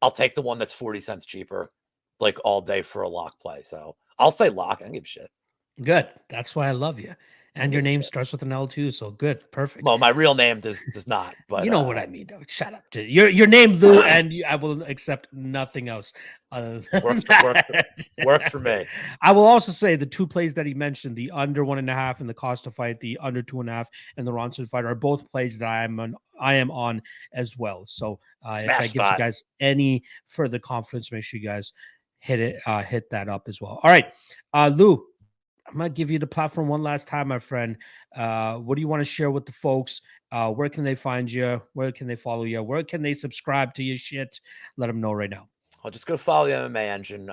I'll take the one that's 40 cents cheaper, like all day for a lock play. So I'll say lock. I don't give a shit. Good. That's why I love you. And your name starts with an L too, so good, perfect. Well, my real name does not, but you know what I mean. Though. Shut up. Your name Lou, and I will accept nothing else. Works for me. I will also say the 2 plays that he mentioned, the under 1.5 and the Costa fight, the under 2.5 and the Ronson fight, are both plays that I am on as well. So if I give you guys any further confidence, make sure you guys hit that up as well. All right, Lou, I'm going to give you the platform one last time, my friend. What do you want to share with the folks? Where can they find you? Where can they follow you? Where can they subscribe to your shit? Let them know right now. I'll just go follow the MMA Engine.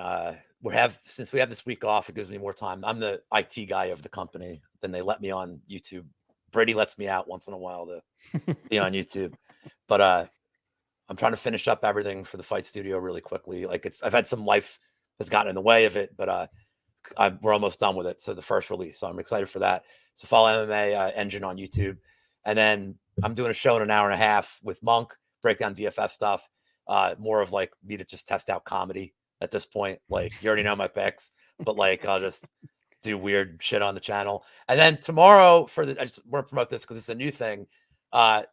Since we have this week off, it gives me more time. I'm the IT guy of the company. Then they let me on YouTube. Brady lets me out once in a while to be on YouTube. But I'm trying to finish up everything for the Fight Studio really quickly. I've had some life that's gotten in the way of it, but we're almost done with it. So the first release. So I'm excited for that. So follow MMA Engine on YouTube. And then I'm doing a show in an hour and a half with Monk, break down DFF stuff. More of like me to just test out comedy at this point. Like, you already know my picks, but like, I'll just do weird shit on the channel. And then tomorrow I just want to promote this because it's a new thing.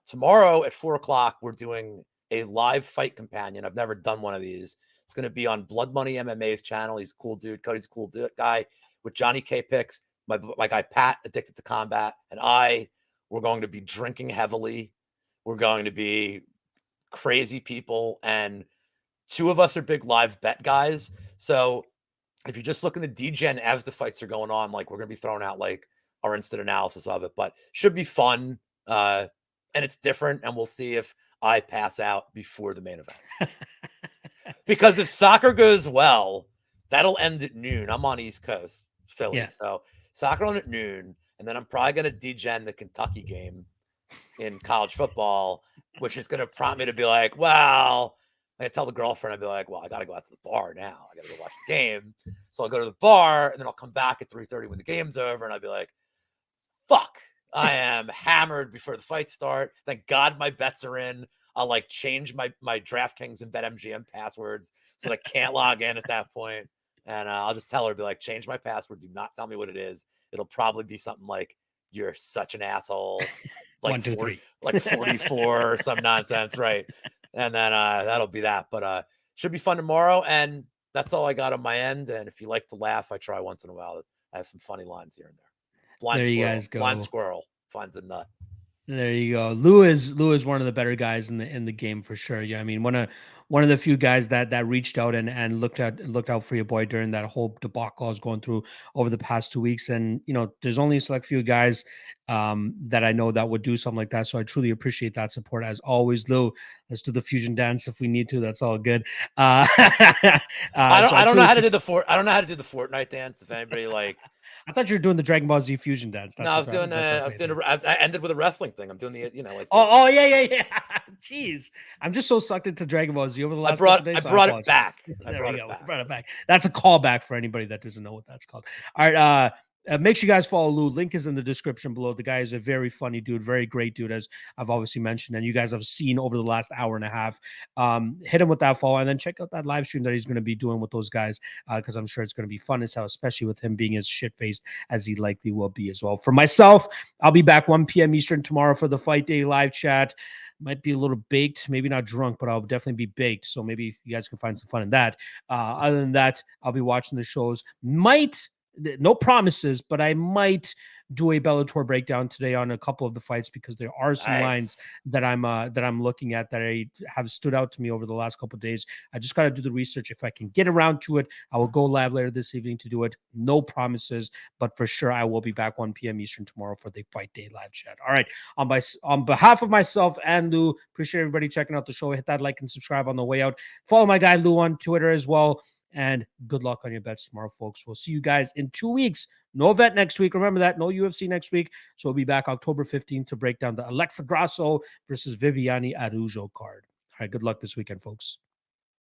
Tomorrow at 4:00, we're doing a live fight companion. I've never done one of these. It's going to be on Blood Money MMA's channel. He's a cool dude. Cody's a cool guy with Johnny K picks. My guy, Pat, Addicted to Combat, and we're going to be drinking heavily. We're going to be crazy people. And 2 of us are big live bet guys. So if you're just looking to degen as the fights are going on, like, we're going to be throwing out like our instant analysis of it, but should be fun. And it's different. And we'll see if I pass out before the main event. Because if soccer goes well, that'll end at noon. I'm on East Coast, Philly. Yeah. So soccer on at noon. And then I'm probably going to degen the Kentucky game in college football, which is going to prompt me to be like, well, I tell the girlfriend, I'd be like, well, I got to go out to the bar now. I got to go watch the game. So I'll go to the bar, and then I'll come back at 3:30 when the game's over. And I'll be like, fuck, I am hammered before the fight start. Thank God my bets are in. I'll like change my DraftKings and BetMGM passwords so that I can't log in at that point. And I'll just tell her, be like, change my password. Do not tell me what it is. It'll probably be something like, you're such an asshole. Like 1, 2, 3. Like 44 or some nonsense. Right. And then that'll be that. But should be fun tomorrow. And that's all I got on my end. And if you like to laugh, I try once in a while. I have some funny lines here and there. There you guys go. Blind squirrel finds a nut. There you go. Lou is one of the better guys in the game for sure. Yeah, I mean, one of the few guys that reached out and looked out for your boy during that whole debacle I was going through over the past 2 weeks. And there's only a select few guys that I know that would do something like that. So I truly appreciate that support as always, Lou. Let's do the fusion dance if we need to. That's all good. I don't know how to do the Fortnite dance. If anybody like. I thought you were doing the Dragon Ball Z fusion dance. No, I was doing I ended with a wrestling thing. I'm doing the, like the, oh yeah. Jeez, I'm just so sucked into Dragon Ball Z over the last couple days. I brought it back. There we go. Brought it back. That's a callback for anybody that doesn't know what that's called. All right. Make sure you guys follow Lou. Link is in the description below. The guy is a very funny dude, very great dude, as I've obviously mentioned, and you guys have seen over the last hour and a half. Hit him with that follow, and then check out that live stream that he's going to be doing with those guys, because I'm sure it's going to be fun as hell, especially with him being as shit-faced as he likely will be as well. For myself, I'll be back 1 p.m. Eastern tomorrow for the Fight Day live chat. Might be a little baked, maybe not drunk, but I'll definitely be baked. So maybe you guys can find some fun in that. Other than that, I'll be watching the shows. No promises, but I might do a Bellator breakdown today on a couple of the fights, because there are some lines that I'm looking at that I have stood out to me over the last couple of days. I just got to do the research. If I can get around to it, I will go live later this evening to do it. No promises, but for sure I will be back 1 p.m. Eastern tomorrow for the Fight Day live chat. All right, on behalf of myself and Lou, appreciate everybody checking out the show. Hit that like and subscribe on the way out. Follow my guy Lou on Twitter as well. And good luck on your bets tomorrow, folks. We'll see you guys in 2 weeks. No event next week. Remember that. No UFC next week. So we'll be back October 15th to break down the Alexa Grasso versus Viviane Araújo card. All right. Good luck this weekend, folks.